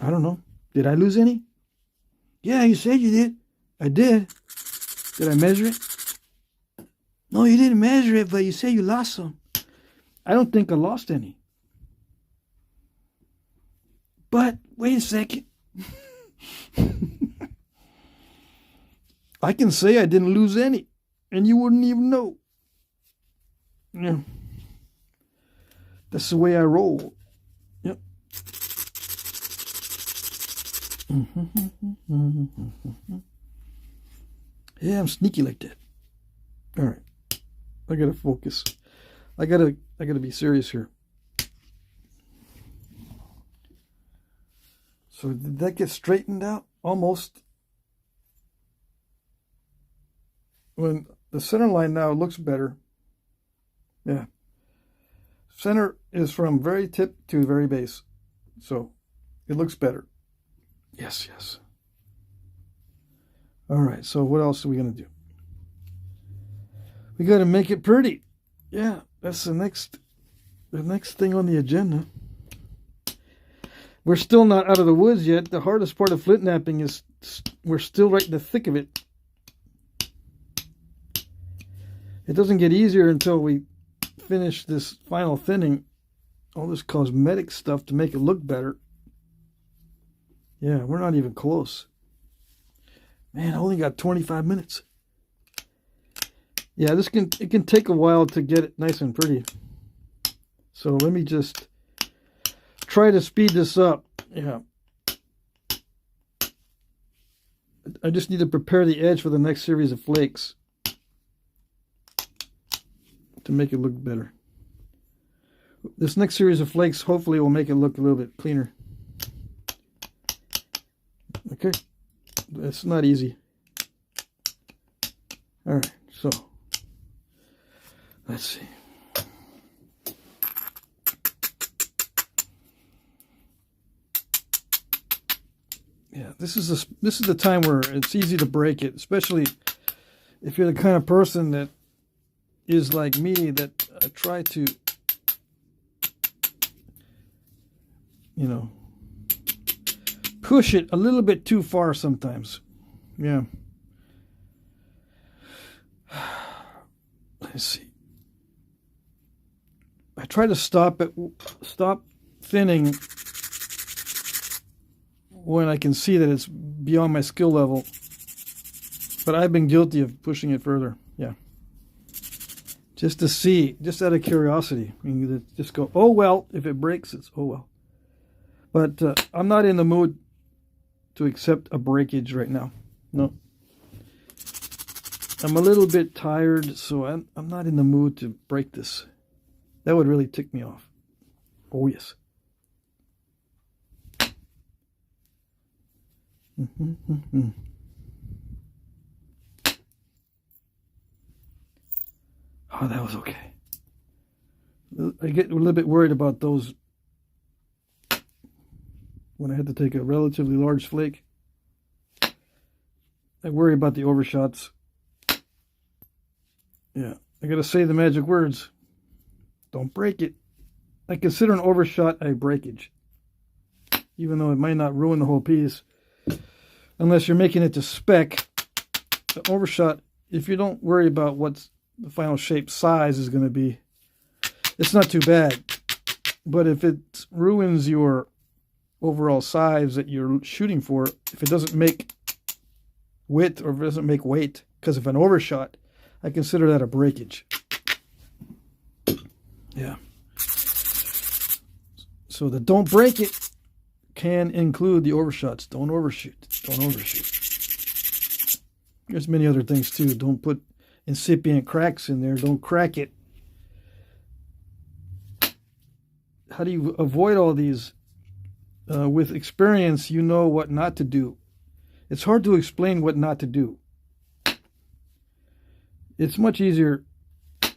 I don't know. Did I lose any? Yeah, you said you did. I did. Did I measure it? No, you didn't measure it, but you said you lost some. I don't think I lost any. But, wait a second. I can say I didn't lose any, and you wouldn't even know. Yeah. That's the way I roll. Yep. Yeah, I'm sneaky like that. All right. I gotta focus. I gotta be serious here. So did that get straightened out? Almost. When the center line now looks better. Yeah. Center is from very tip to very base. So it looks better. Yes, yes. All right, so what else are we going to do? We got to make it pretty. Yeah, that's the next thing on the agenda. We're still not out of the woods yet. The hardest part of flint knapping is we're still right in the thick of it. It doesn't get easier until we finish this final thinning. All this cosmetic stuff to make it look better. Yeah, we're not even close. Man, I only got 25 minutes. Yeah, it can take a while to get it nice and pretty. So let me just try to speed this up. Yeah. I just need to prepare the edge for the next series of flakes to make it look better. This next series of flakes hopefully will make it look a little bit cleaner. Okay. It's not easy. All right, so let's see. Yeah, this is the time where it's easy to break it, especially if you're the kind of person that is like me, that try to you know, push it a little bit too far sometimes. Yeah. Let's see. I try to stop thinning when I can see that it's beyond my skill level. But I've been guilty of pushing it further. Yeah. Just to see, just out of curiosity. I mean, just go, oh well, if it breaks, it's oh well. But I'm not in the mood to accept a breakage right now. No. I'm a little bit tired, so I'm not in the mood to break this. That would really tick me off. Oh, yes. Oh, that was okay. I get a little bit worried about those when I had to take a relatively large flake. I worry about the overshots. Yeah, I gotta say the magic words. Don't break it. I consider an overshot a breakage, even though it might not ruin the whole piece. Unless you're making it to spec, the overshot, if you don't worry about what the final shape size is going to be, it's not too bad. But if it ruins your overall size that you're shooting for, if it doesn't make width or if it doesn't make weight because of an overshot, I consider that a breakage. Yeah. So the don't break it can include the overshots. Don't overshoot. Don't overshoot. There's many other things too. Don't put incipient cracks in there. Don't crack it. How do you avoid all these? With experience, you know what not to do. It's hard to explain what not to do. It's much easier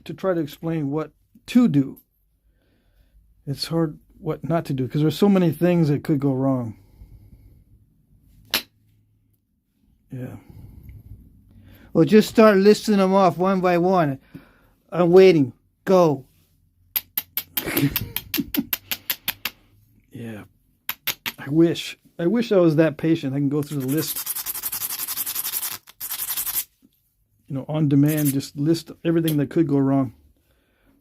to try to explain what to do. It's hard what not to do because there's so many things that could go wrong. Yeah. Well, just start listing them off one by one. I'm waiting. Go. Yeah. I wish I was that patient. I can go through the list. You know, on demand, just list everything that could go wrong.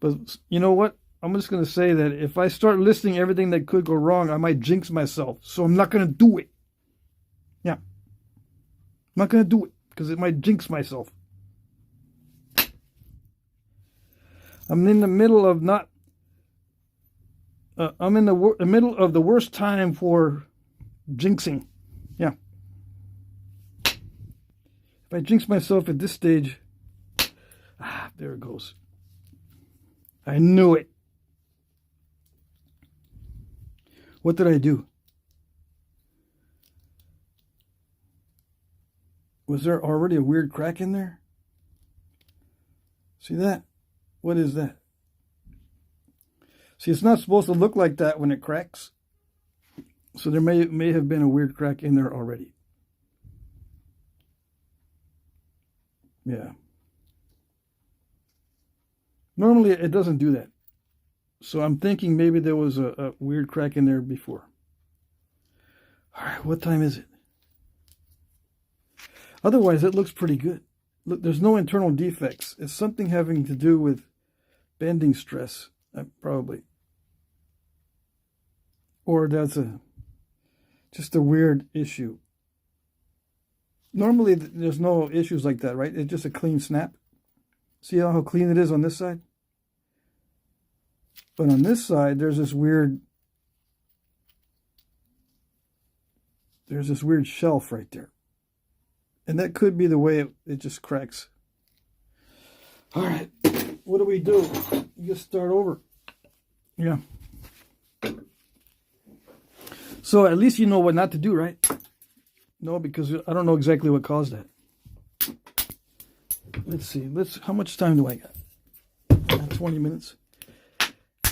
But you know what? I'm just going to say that if I start listing everything that could go wrong, I might jinx myself. So I'm not going to do it. Yeah. I'm not going to do it because it might jinx myself. I'm in the middle of I'm in the middle of the worst time for jinxing. Yeah. If I jinx myself at this stage, there it goes. I knew it. What did I do? Was there already a weird crack in there? See that? What is that? See, it's not supposed to look like that when it cracks. So there may have been a weird crack in there already. Yeah. Normally it doesn't do that. So I'm thinking maybe there was a weird crack in there before. All right, what time is it? Otherwise, it looks pretty good. Look, there's no internal defects. It's something having to do with bending stress, probably. Or that's just a weird issue. Normally, there's no issues like that, right? It's just a clean snap. See how clean it is on this side? But on this side, there's this weird shelf right there. And that could be the way it just cracks. All right, what do we do? You just start over. Yeah. So at least you know what not to do, right? No, because I don't know exactly what caused that. Let's see. How much time do I got? 20 minutes.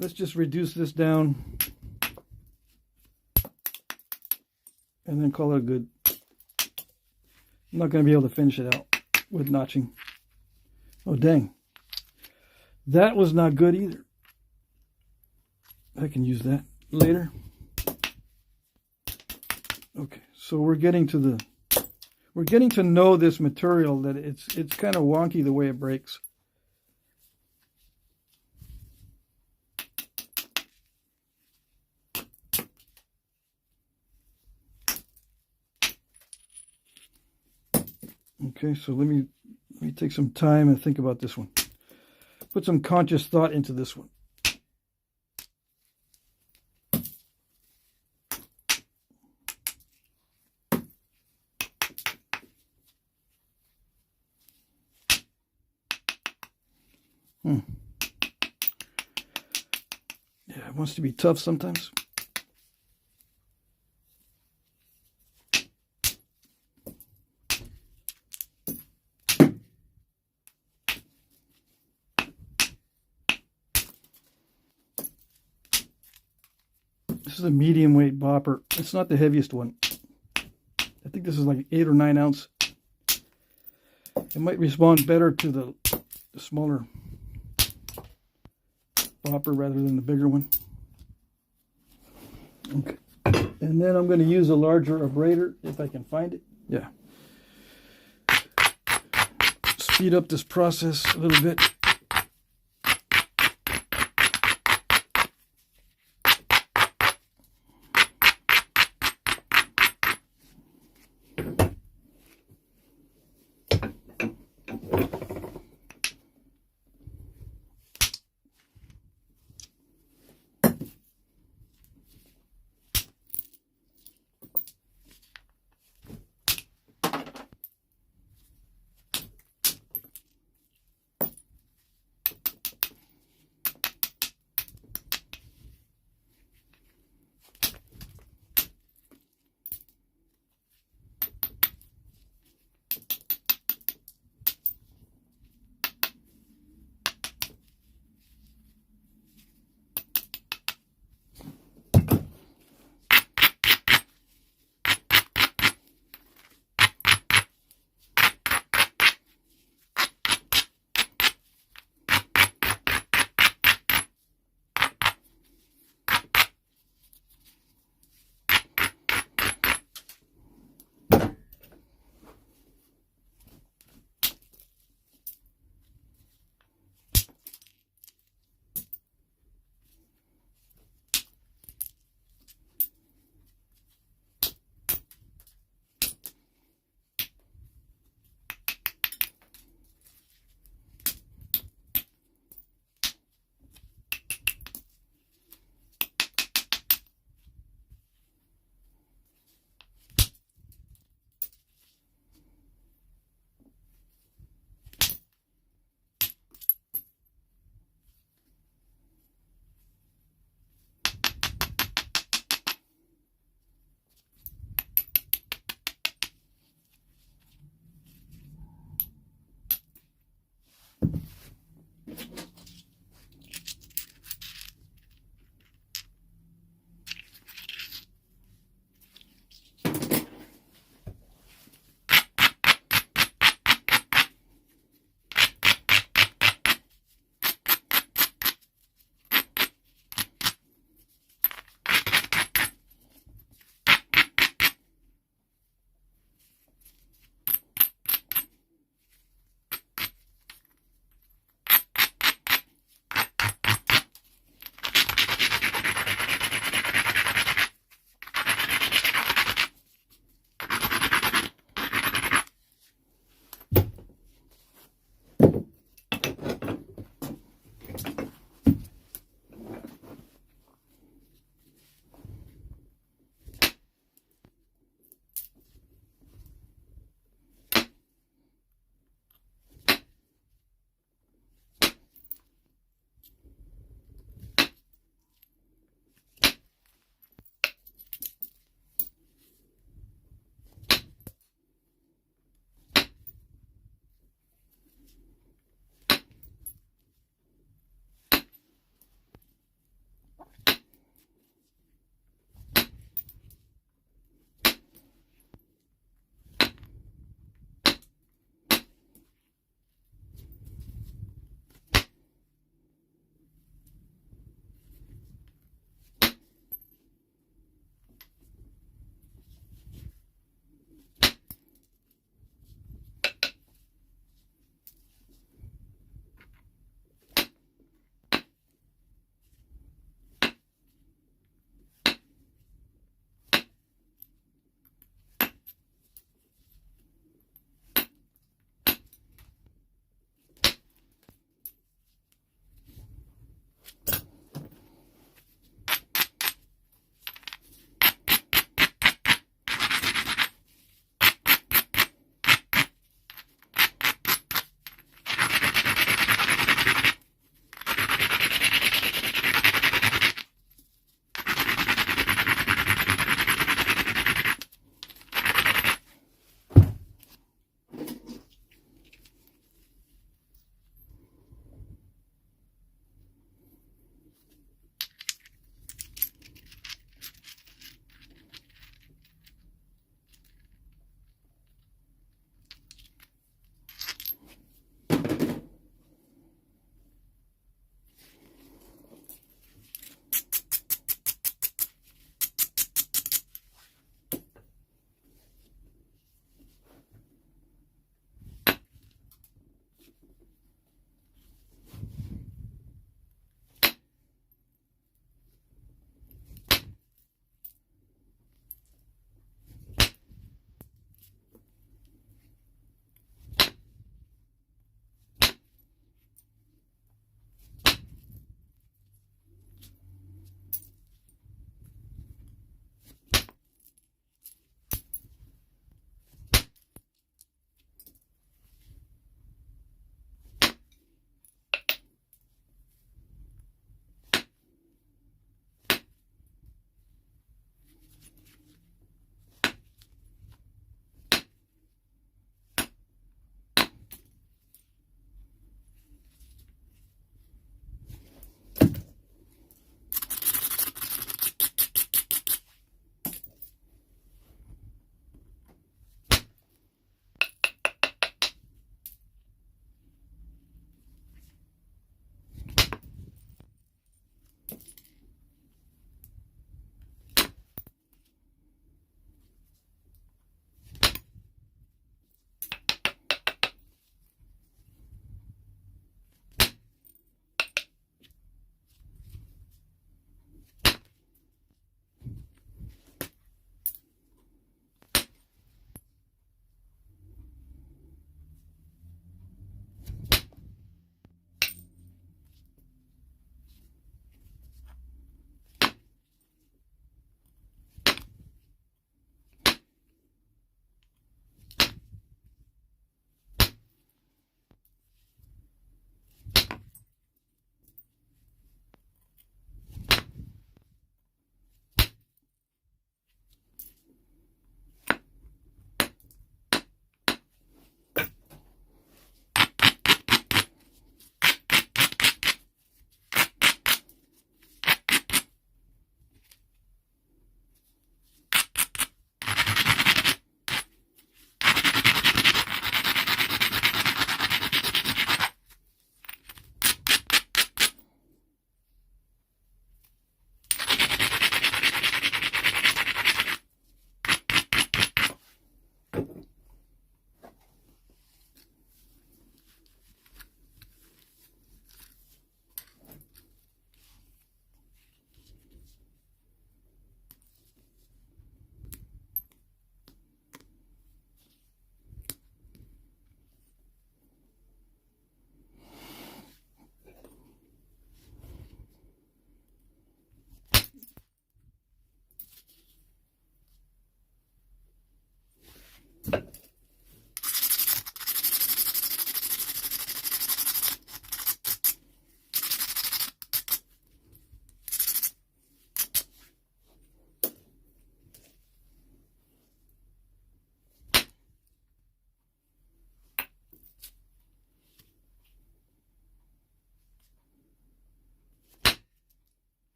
Let's just reduce this down. And then call it good. I'm not going to be able to finish it out with notching. Oh, dang. That was not good either. I can use that later. So we're getting to know this material, that it's kind of wonky the way it breaks. Okay, so let me take some time and think about this one. Put some conscious thought into this one. Yeah, it wants to be tough sometimes. This is a medium weight bopper. It's not the heaviest one. I think this is like 8 or 9 ounce. It might respond better to the smaller bopper rather than the bigger one. Okay. And then I'm going to use a larger abrader if I can find it. Yeah. Speed up this process a little bit.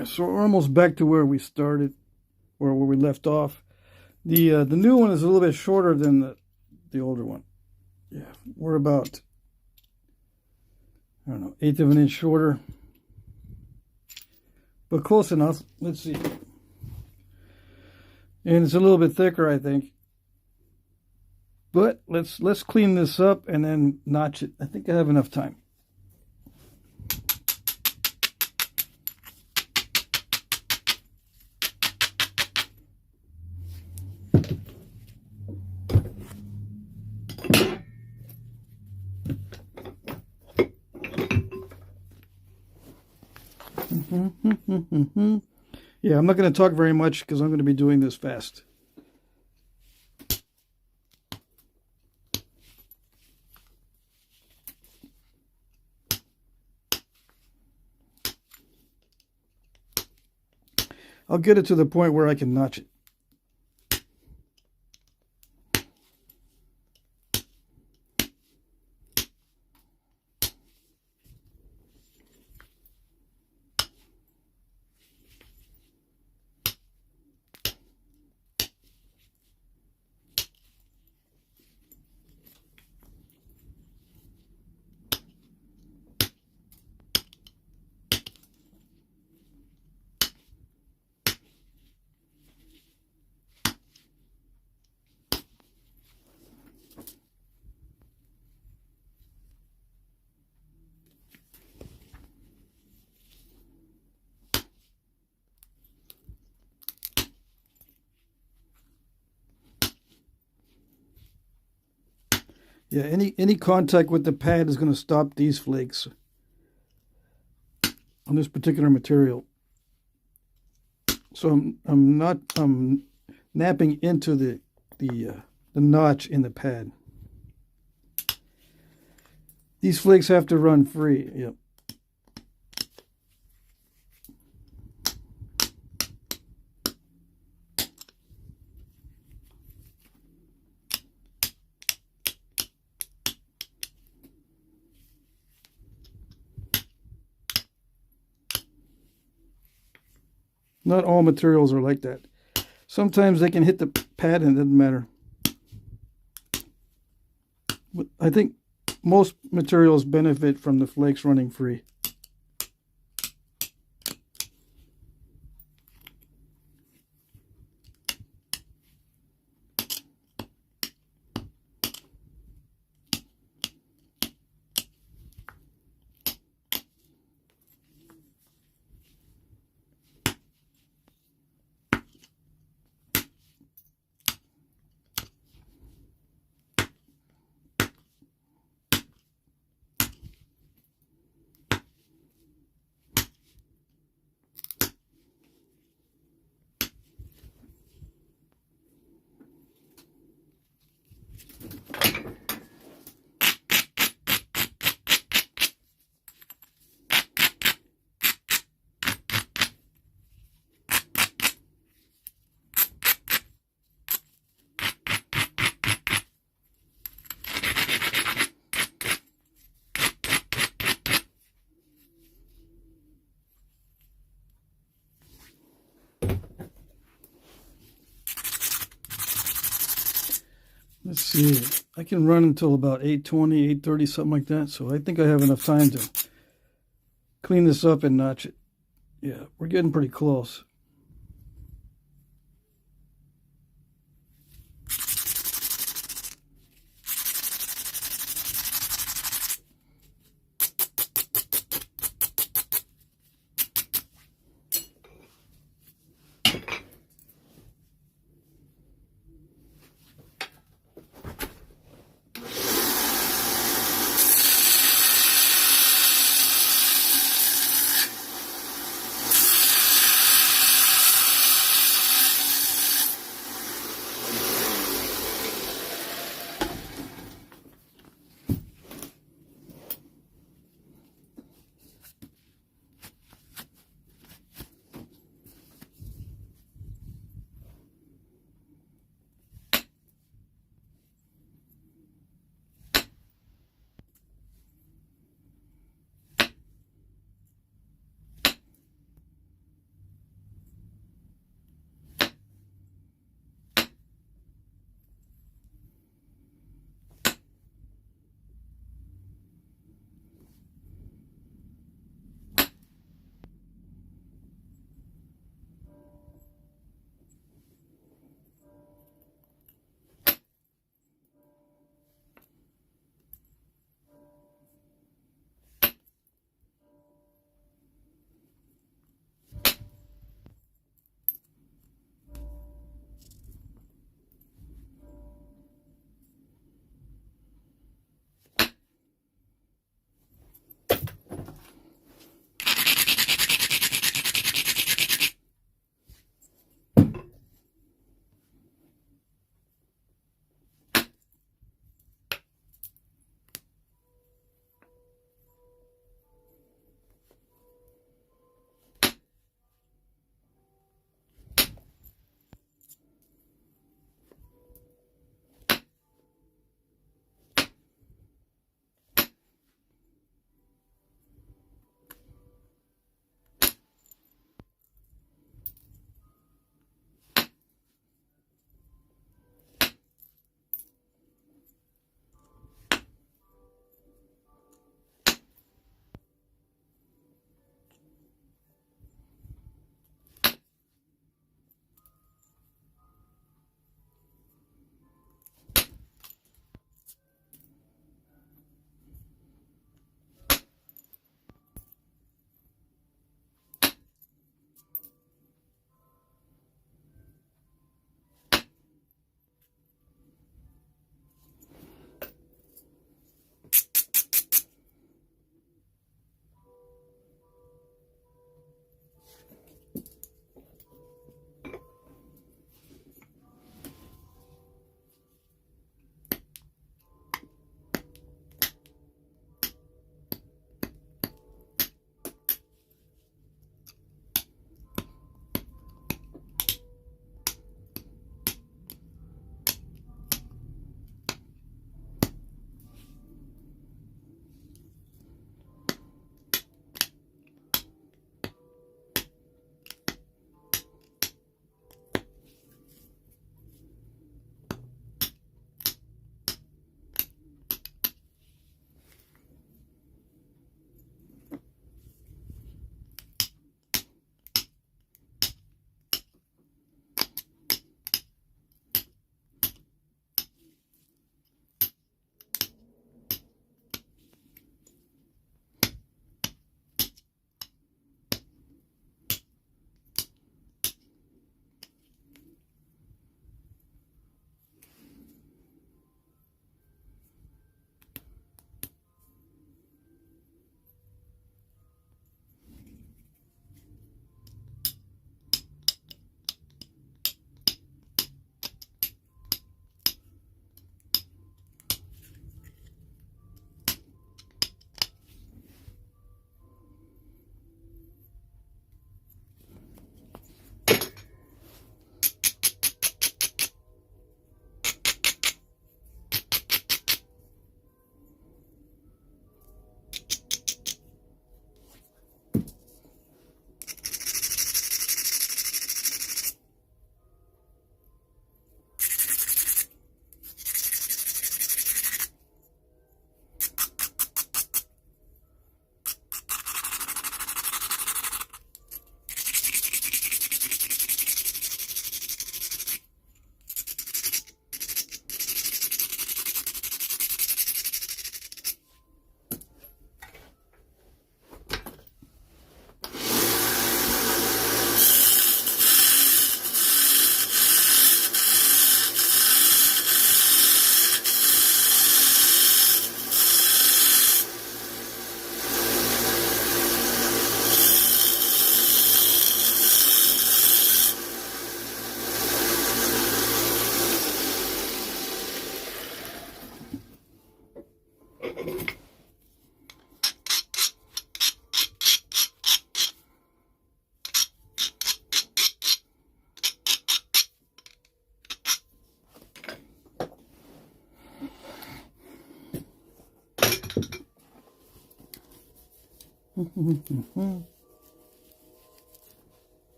Alright, so we're almost back to where we started, or where we left off. The new one is a little bit shorter than the older one. Yeah, we're about, I don't know, 1/8 of an inch shorter. But close enough. Let's see. And it's a little bit thicker, I think. But let's clean this up and then notch it. I think I have enough time. Yeah, I'm not going to talk very much because I'm going to be doing this fast. I'll get it to the point where I can notch it. Yeah, any contact with the pad is going to stop these flakes on this particular material. So I'm napping into the notch in the pad. These flakes have to run free. Yep. Not all materials are like that. Sometimes they can hit the pad and it doesn't matter. But I think most materials benefit from the flakes running free. Let's see, I can run until about 8:20, 8:30, something like that. So I think I have enough time to clean this up and notch it. Yeah, we're getting pretty close.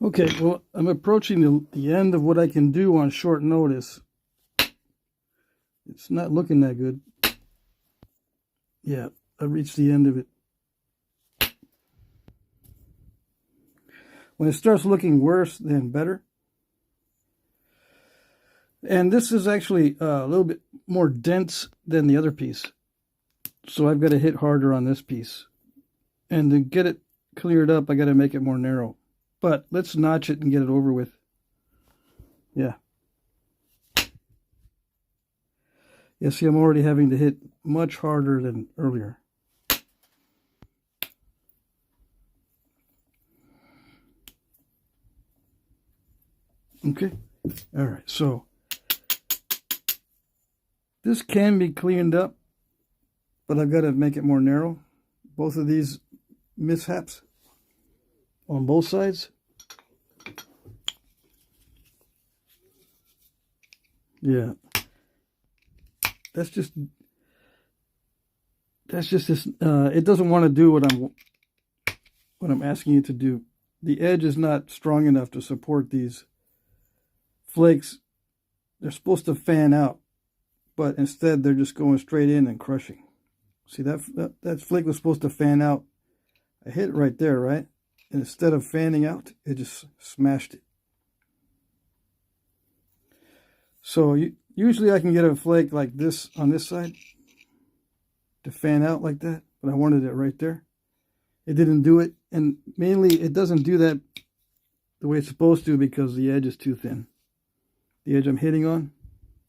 Okay, well, I'm approaching the end of what I can do on short notice. It's not looking that good. Yeah, I reached the end of it. When it starts looking worse, then better. And this is actually a little bit more dense than the other piece. So I've got to hit harder on this piece. And to get it cleared up, I got to make it more narrow. But let's notch it and get it over with. Yeah. Yeah, see, I'm already having to hit much harder than earlier. Okay. All right, so this can be cleaned up, but I've got to make it more narrow. Both of these mishaps on both sides. Yeah. That's just this, it doesn't want to do what I'm asking it to do. The edge is not strong enough to support these flakes. They're supposed to fan out, but instead they're just going straight in and crushing. See, that flake was supposed to fan out. I hit it right there, right? And instead of fanning out, it just smashed it. So usually I can get a flake like this on this side to fan out like that, but I wanted it right there. It didn't do it, and mainly it doesn't do that the way it's supposed to because the edge is too thin. The edge I'm hitting on.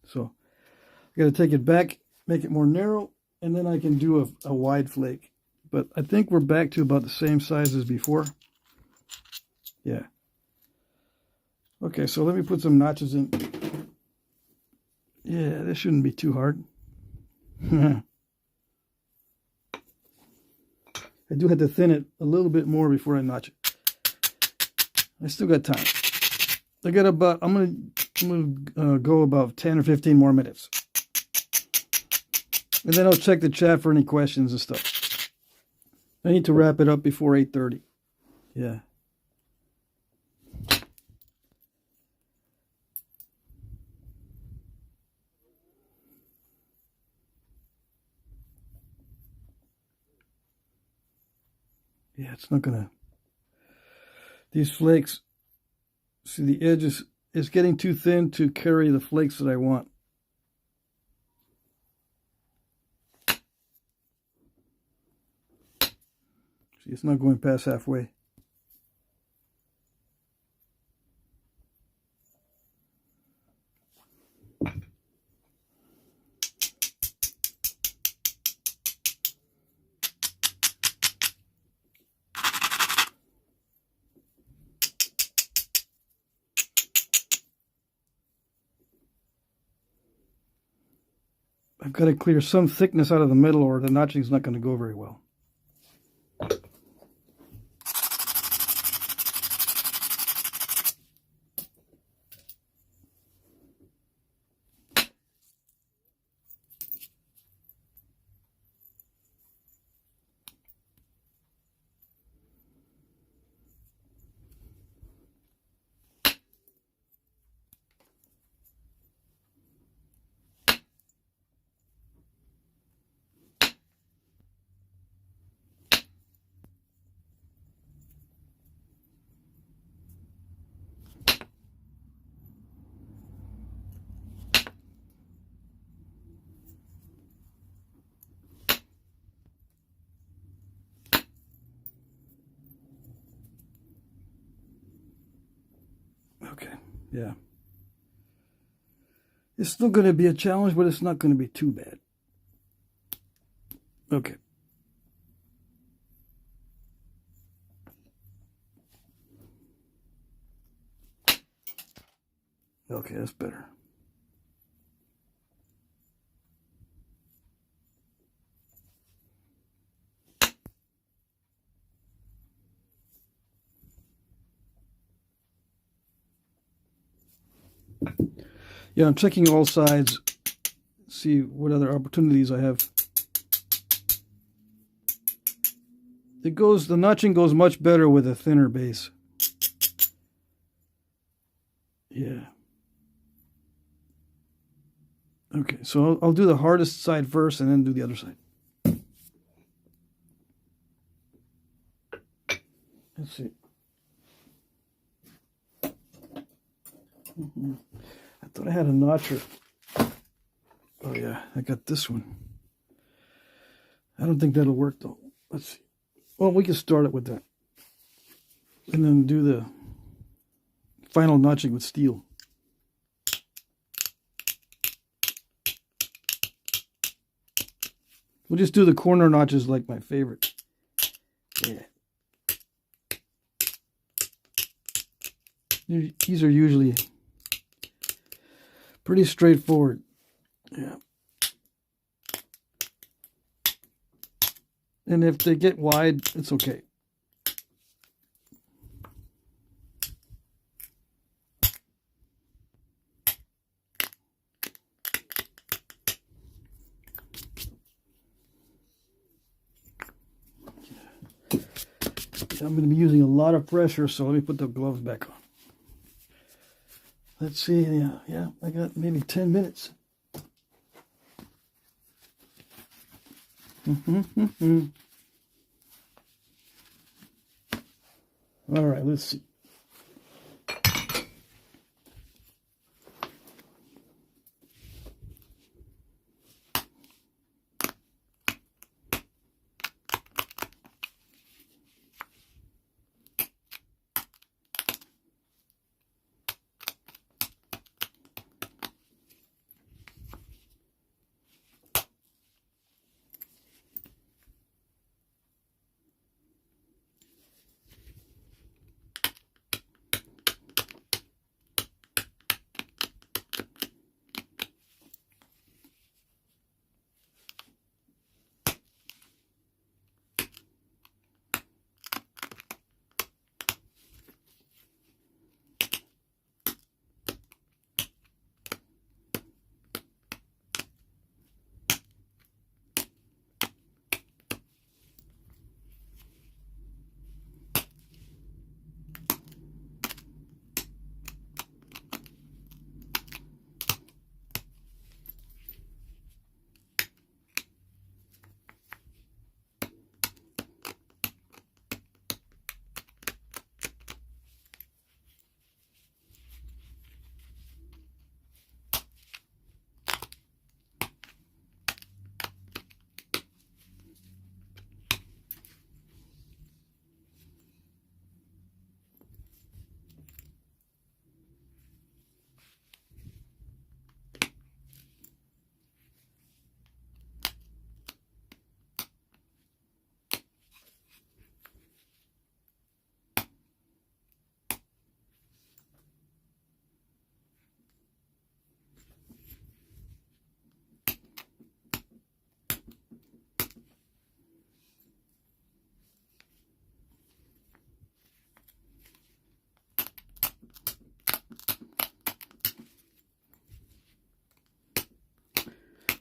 So I got to take it back, make it more narrow, and then I can do a wide flake. But I think we're back to about the same size as before. Yeah. Okay, so let me put some notches in. Yeah, this shouldn't be too hard. I do have to thin it a little bit more before I notch it. I still got time. I got about, I'm gonna go about 10 or 15 more minutes. And then I'll check the chat for any questions and stuff. I need to wrap it up before 8:30. Yeah. Yeah, it's not gonna, these flakes, see the edge is getting too thin to carry the flakes that I want. See, it's not going past halfway. I've got to clear some thickness out of the middle or the notching is not going to go very well. Okay, yeah. It's still going to be a challenge, but it's not going to be too bad. Okay. Okay, that's better. Yeah, I'm checking all sides, see what other opportunities I have. The notching goes much better with a thinner base. Yeah. Okay, so I'll do the hardest side first and then do the other side. Let's see. I thought I had a notcher. Oh yeah, I got this one. I don't think that'll work though. Let's see. Well, we can start it with that. And then do the final notching with steel. We'll just do the corner notches like my favorite. Yeah. These are usually pretty straightforward. Yeah. And if they get wide, it's okay. I'm going to be using a lot of pressure, so let me put the gloves back on. Let's see. Yeah, I got maybe 10 minutes. All right, let's see.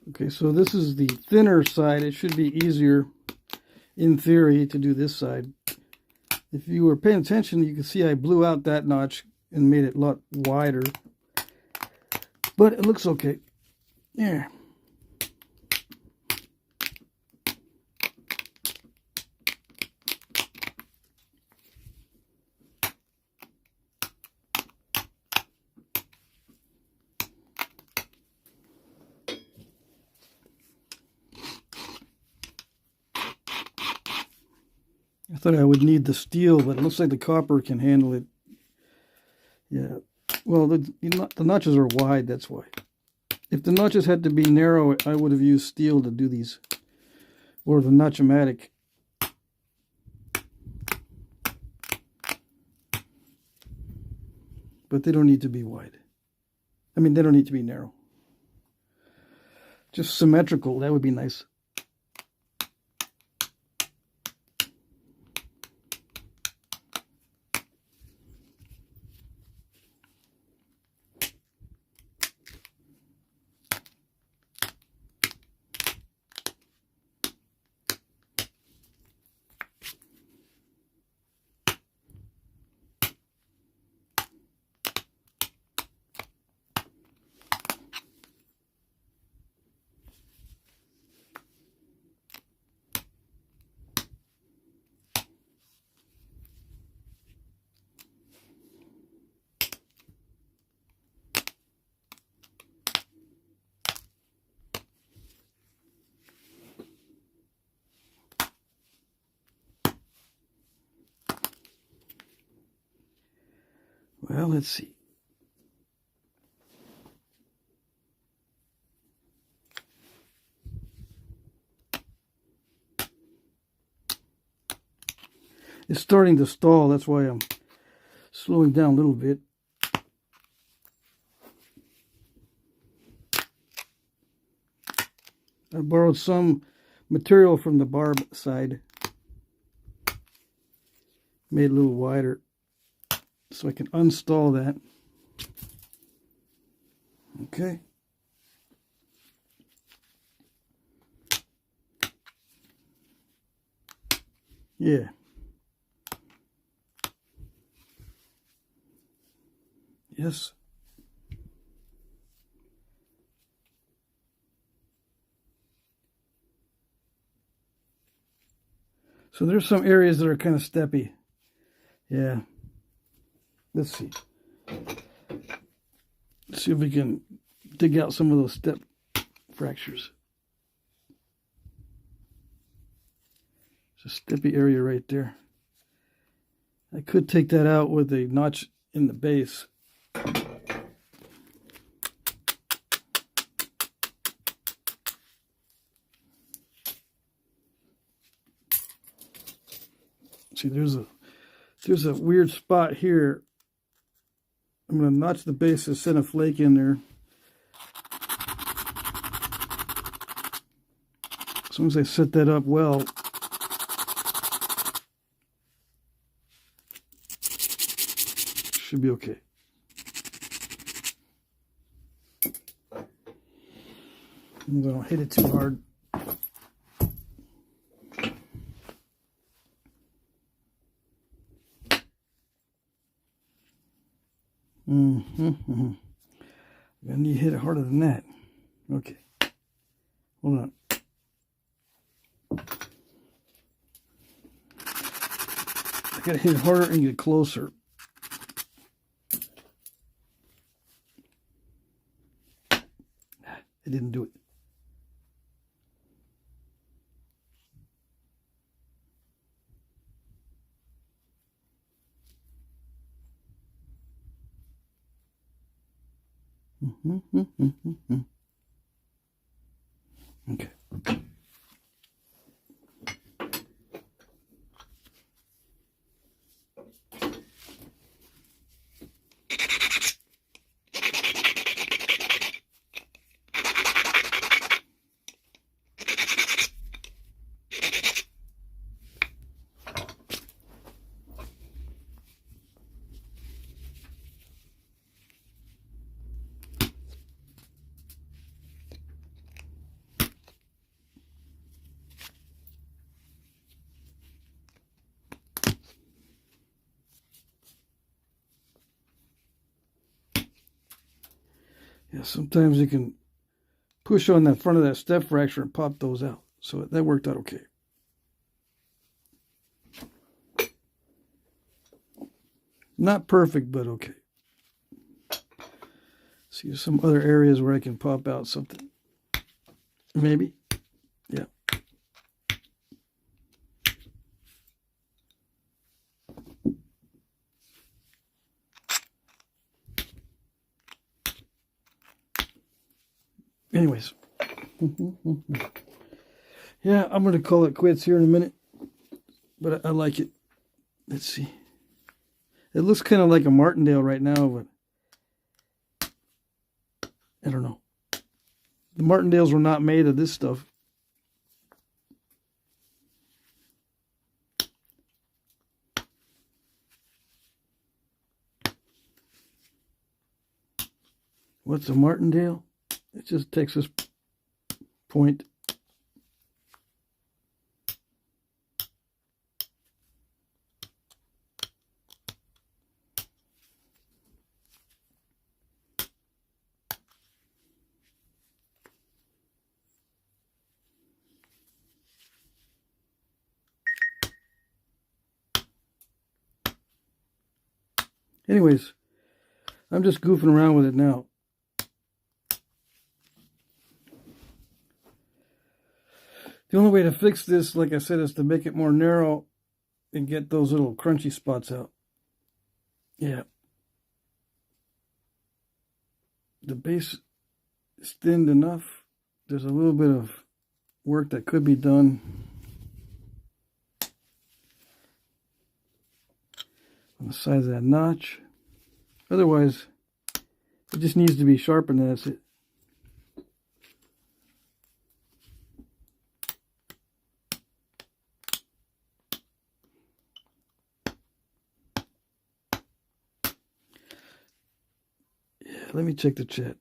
Okay, so this is the thinner side. It should be easier, in theory, to do this side. If you were paying attention, you can see I blew out that notch and made it a lot wider. But it looks okay. There. I thought I would need the steel, but it looks like the copper can handle it. Yeah. Well, the notches are wide, that's why. If the notches had to be narrow, I would have used steel to do these. Or the notch-o-matic. But they don't need to be wide. I mean, they don't need to be narrow. Just symmetrical, that would be nice. Well, let's see. It's starting to stall. That's why I'm slowing down a little bit. I borrowed some material from the barb side. Made it a little wider so I can unstall that. Okay. Yeah. Yes. So there's some areas that are kind of steppy. Yeah. Let's see. Let's see if we can dig out some of those step fractures. There's a steppy area right there. I could take that out with a notch in the base. See, there's a weird spot here. I'm going to notch the base and send a flake in there. As long as I set that up well, should be okay. I'm going to hit it too hard. I need to hit it harder than that. Okay. Hold on. I gotta hit it harder and get closer. I didn't do it. Okay. Yeah, sometimes you can push on the front of that step fracture and pop those out. So that worked out okay. Not perfect, but okay. See some other areas where I can pop out something. Maybe. Yeah. Anyways. Yeah, I'm going to call it quits here in a minute. But I like it. Let's see. It looks kind of like a martingale right now, but I don't know. The martingales were not made of this stuff. What's a martingale? It's just Texas point. Anyways, I'm just goofing around with it now. The only way to fix this, like I said, is to make it more narrow and get those little crunchy spots out. Yeah. the base is thinned enough. There's a little bit of work that could be done on the sides of that notch. Otherwise, it just needs to be sharpened, and that's it. Yeah, let me check the chat.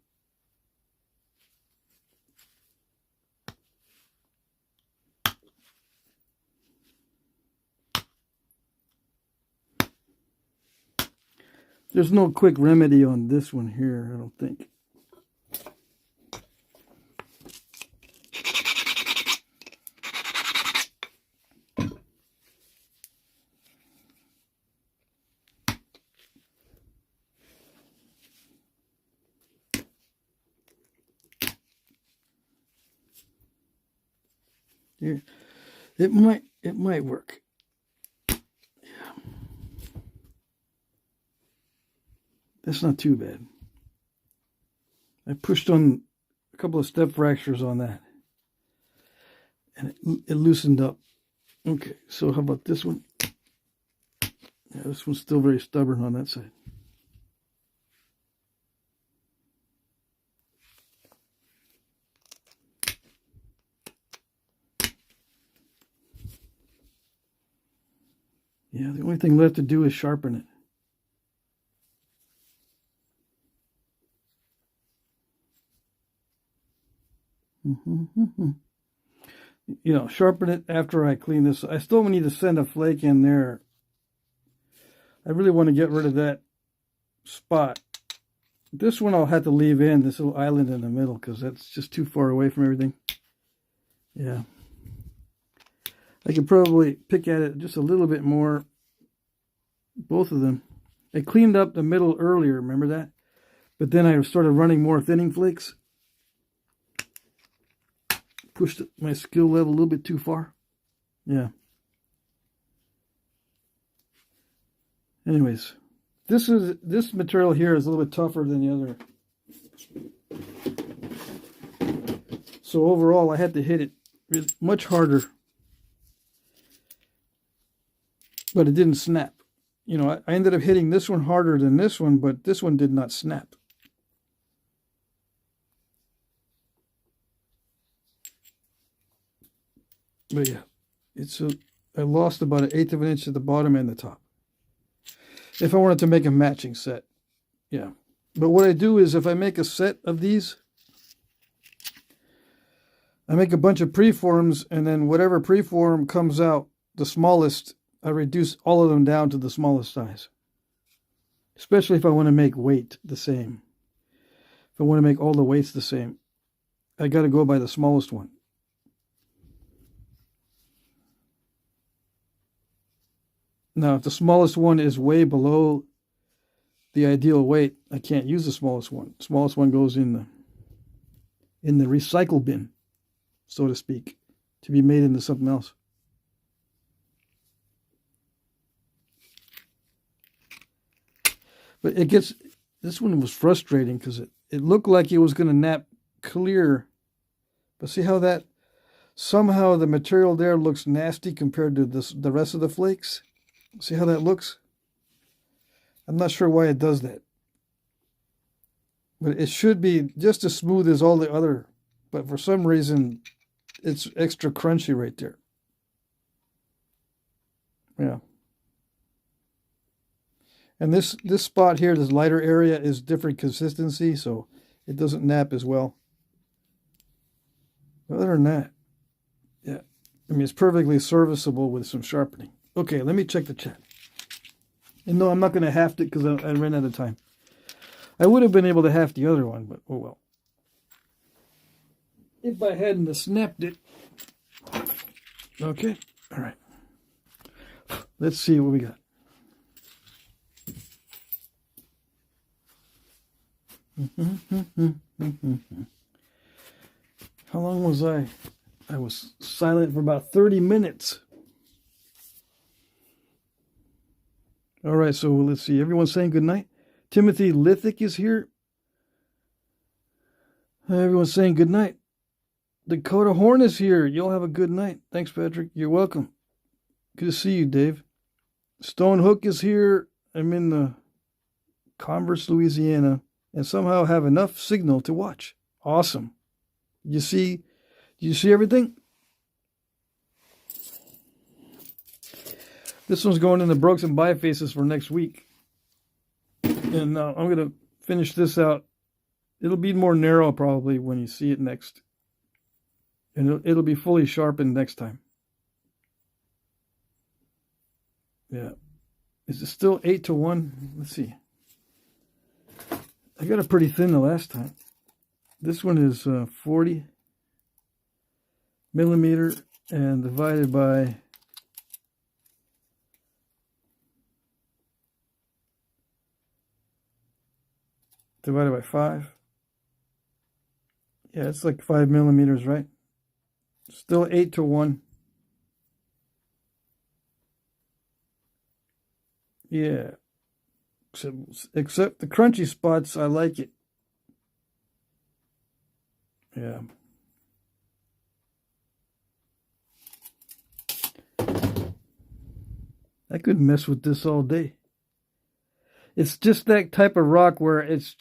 There's no quick remedy on this one here, I don't think. Here, it might work. That's not too bad. I pushed on a couple of step fractures on that, and it loosened up. Okay, so how about this one? Yeah, this one's still very stubborn on that side. Yeah, the only thing left to do is sharpen it. You know, sharpen it after I clean this. I still need to send a flake in there. I really want to get rid of that spot. This one I'll have to leave in, this little island in the middle, because that's just too far away from everything. Yeah. I could probably pick at it just a little bit more. Both of them. I cleaned up the middle earlier, remember that? But then I started running more thinning flakes. Pushed my skill level a little bit too far. Yeah. Anyways, this material here is a little bit tougher than the other. So overall, I had to hit it much harder, but it didn't snap. You know, I ended up hitting this one harder than this one, but this one did not snap. But yeah, I lost about 1/8 of an inch at the bottom and the top. If I wanted to make a matching set, yeah. But what I do is if I make a set of these, I make a bunch of preforms, and then whatever preform comes out, the smallest, I reduce all of them down to the smallest size. Especially if I want to make weight the same. If I want to make all the weights the same, I got to go by the smallest one. Now, if the smallest one is way below the ideal weight, I can't use the smallest one. The smallest one goes in the recycle bin, so to speak, to be made into something else. But this one was frustrating because it looked like it was going to nap clear. But see how that, somehow the material there looks nasty compared to the rest of the flakes? See how that looks? I'm not sure why it does that. But it should be just as smooth as all the other. But for some reason, it's extra crunchy right there. Yeah. And this spot here, this lighter area, is different consistency, so it doesn't nap as well. But other than that, yeah. I mean, it's perfectly serviceable with some sharpening. Okay, let me check the chat. And no, I'm not going to haft it because I ran out of time. I would have been able to haft the other one, but oh well. If I hadn't have snapped it. Okay, all right. Let's see what we got. How long was I? I was silent for about 30 minutes. All right, so let's see. Everyone's saying good night. Timothy Lithic is here. Everyone's saying good night. Dakota Horn is here. You'll have a good night. Thanks, Patrick. You're welcome. Good to see you, Dave. Stone Hook is here. I'm in the Converse, Louisiana, and somehow have enough signal to watch. Awesome. You see everything? This one's going in the Brooks and Bifaces for next week. And I'm going to finish this out. It'll be more narrow probably when you see it next. And it'll be fully sharpened next time. Yeah. Is it still 8-1? Let's see. I got it pretty thin the last time. This one is 40 millimeter and divided by 5. Yeah, it's like 5 millimeters, right? Still 8-1. Yeah. Except the crunchy spots, I like it. Yeah. I could mess with this all day. It's just that type of rock where it's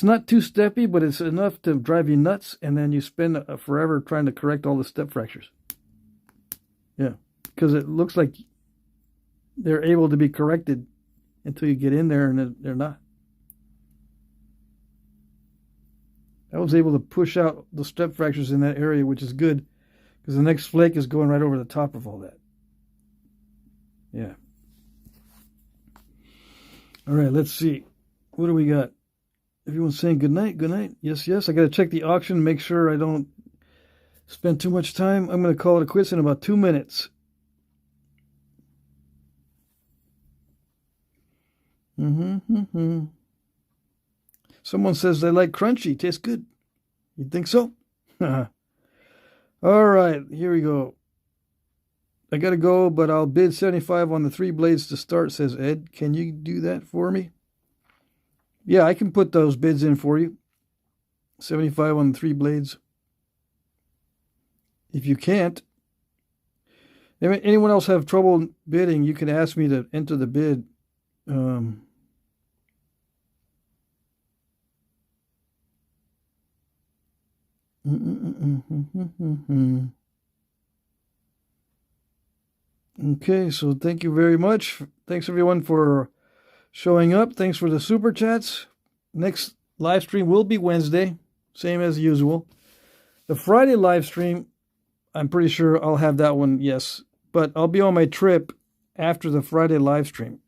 not too steppy, but it's enough to drive you nuts, and then you spend forever trying to correct all the step fractures. Yeah, because it looks like they're able to be corrected until you get in there, and they're not. I was able to push out the step fractures in that area, which is good, because the next flake is going right over the top of all that. Yeah. All right, let's see. What do we got? Everyone's saying good night, good night. Yes, yes. I got to check the auction, make sure I don't spend too much time. I'm going to call it quits in about 2 minutes. Someone says they like crunchy. Tastes good. You think so? All right, here we go. I got to go, but I'll bid 75 on the 3 blades to start, says Ed. Can you do that for me? Yeah, I can put those bids in for you. 75 on the 3 blades. If you can't, anyone else have trouble bidding, you can ask me to enter the bid. Okay, so thank you very much. Thanks everyone for showing up. Thanks for the super chats. Next live stream will be Wednesday, same as usual. The Friday live stream, I'm pretty sure I'll have that one, yes. But I'll be on my trip after the Friday live stream.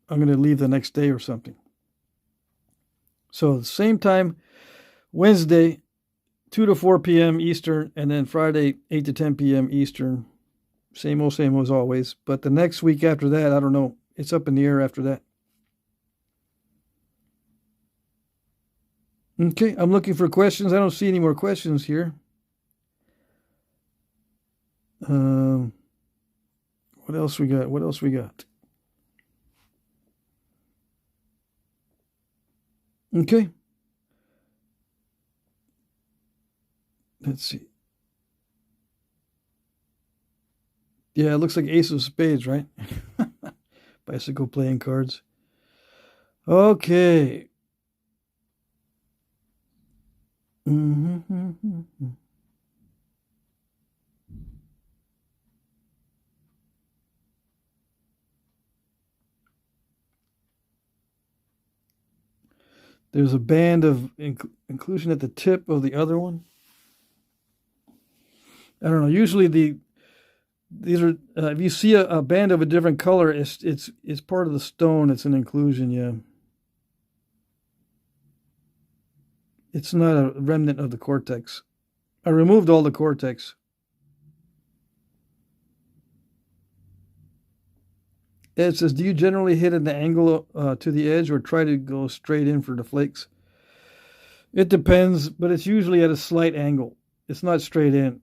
I'm going to leave the next day or something. So the same time, Wednesday, 2 to 4 p.m. Eastern, and then Friday, 8 to 10 p.m. Eastern. Same old as always. But the next week after that, I don't know. It's up in the air after that. Okay, I'm looking for questions. I don't see any more questions here. What else we got? What else we got? Okay. Let's see. Yeah, it looks like Ace of Spades, right? Bicycle playing cards. Okay. There's a band of inclusion at the tip of the other one. I don't know. Usually these are if you see a band of a different color, it's part of the stone. It's an inclusion, yeah. It's not a remnant of the cortex. I removed all the cortex. Ed says, do you generally hit at the angle to the edge or try to go straight in for the flakes? It depends, but it's usually at a slight angle. It's not straight in.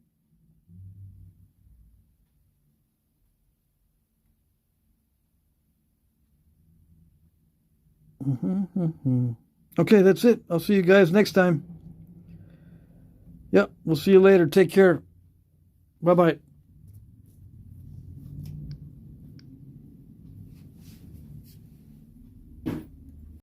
Okay, that's it. I'll see you guys next time. Yep, we'll see you later. Take care. Bye-bye.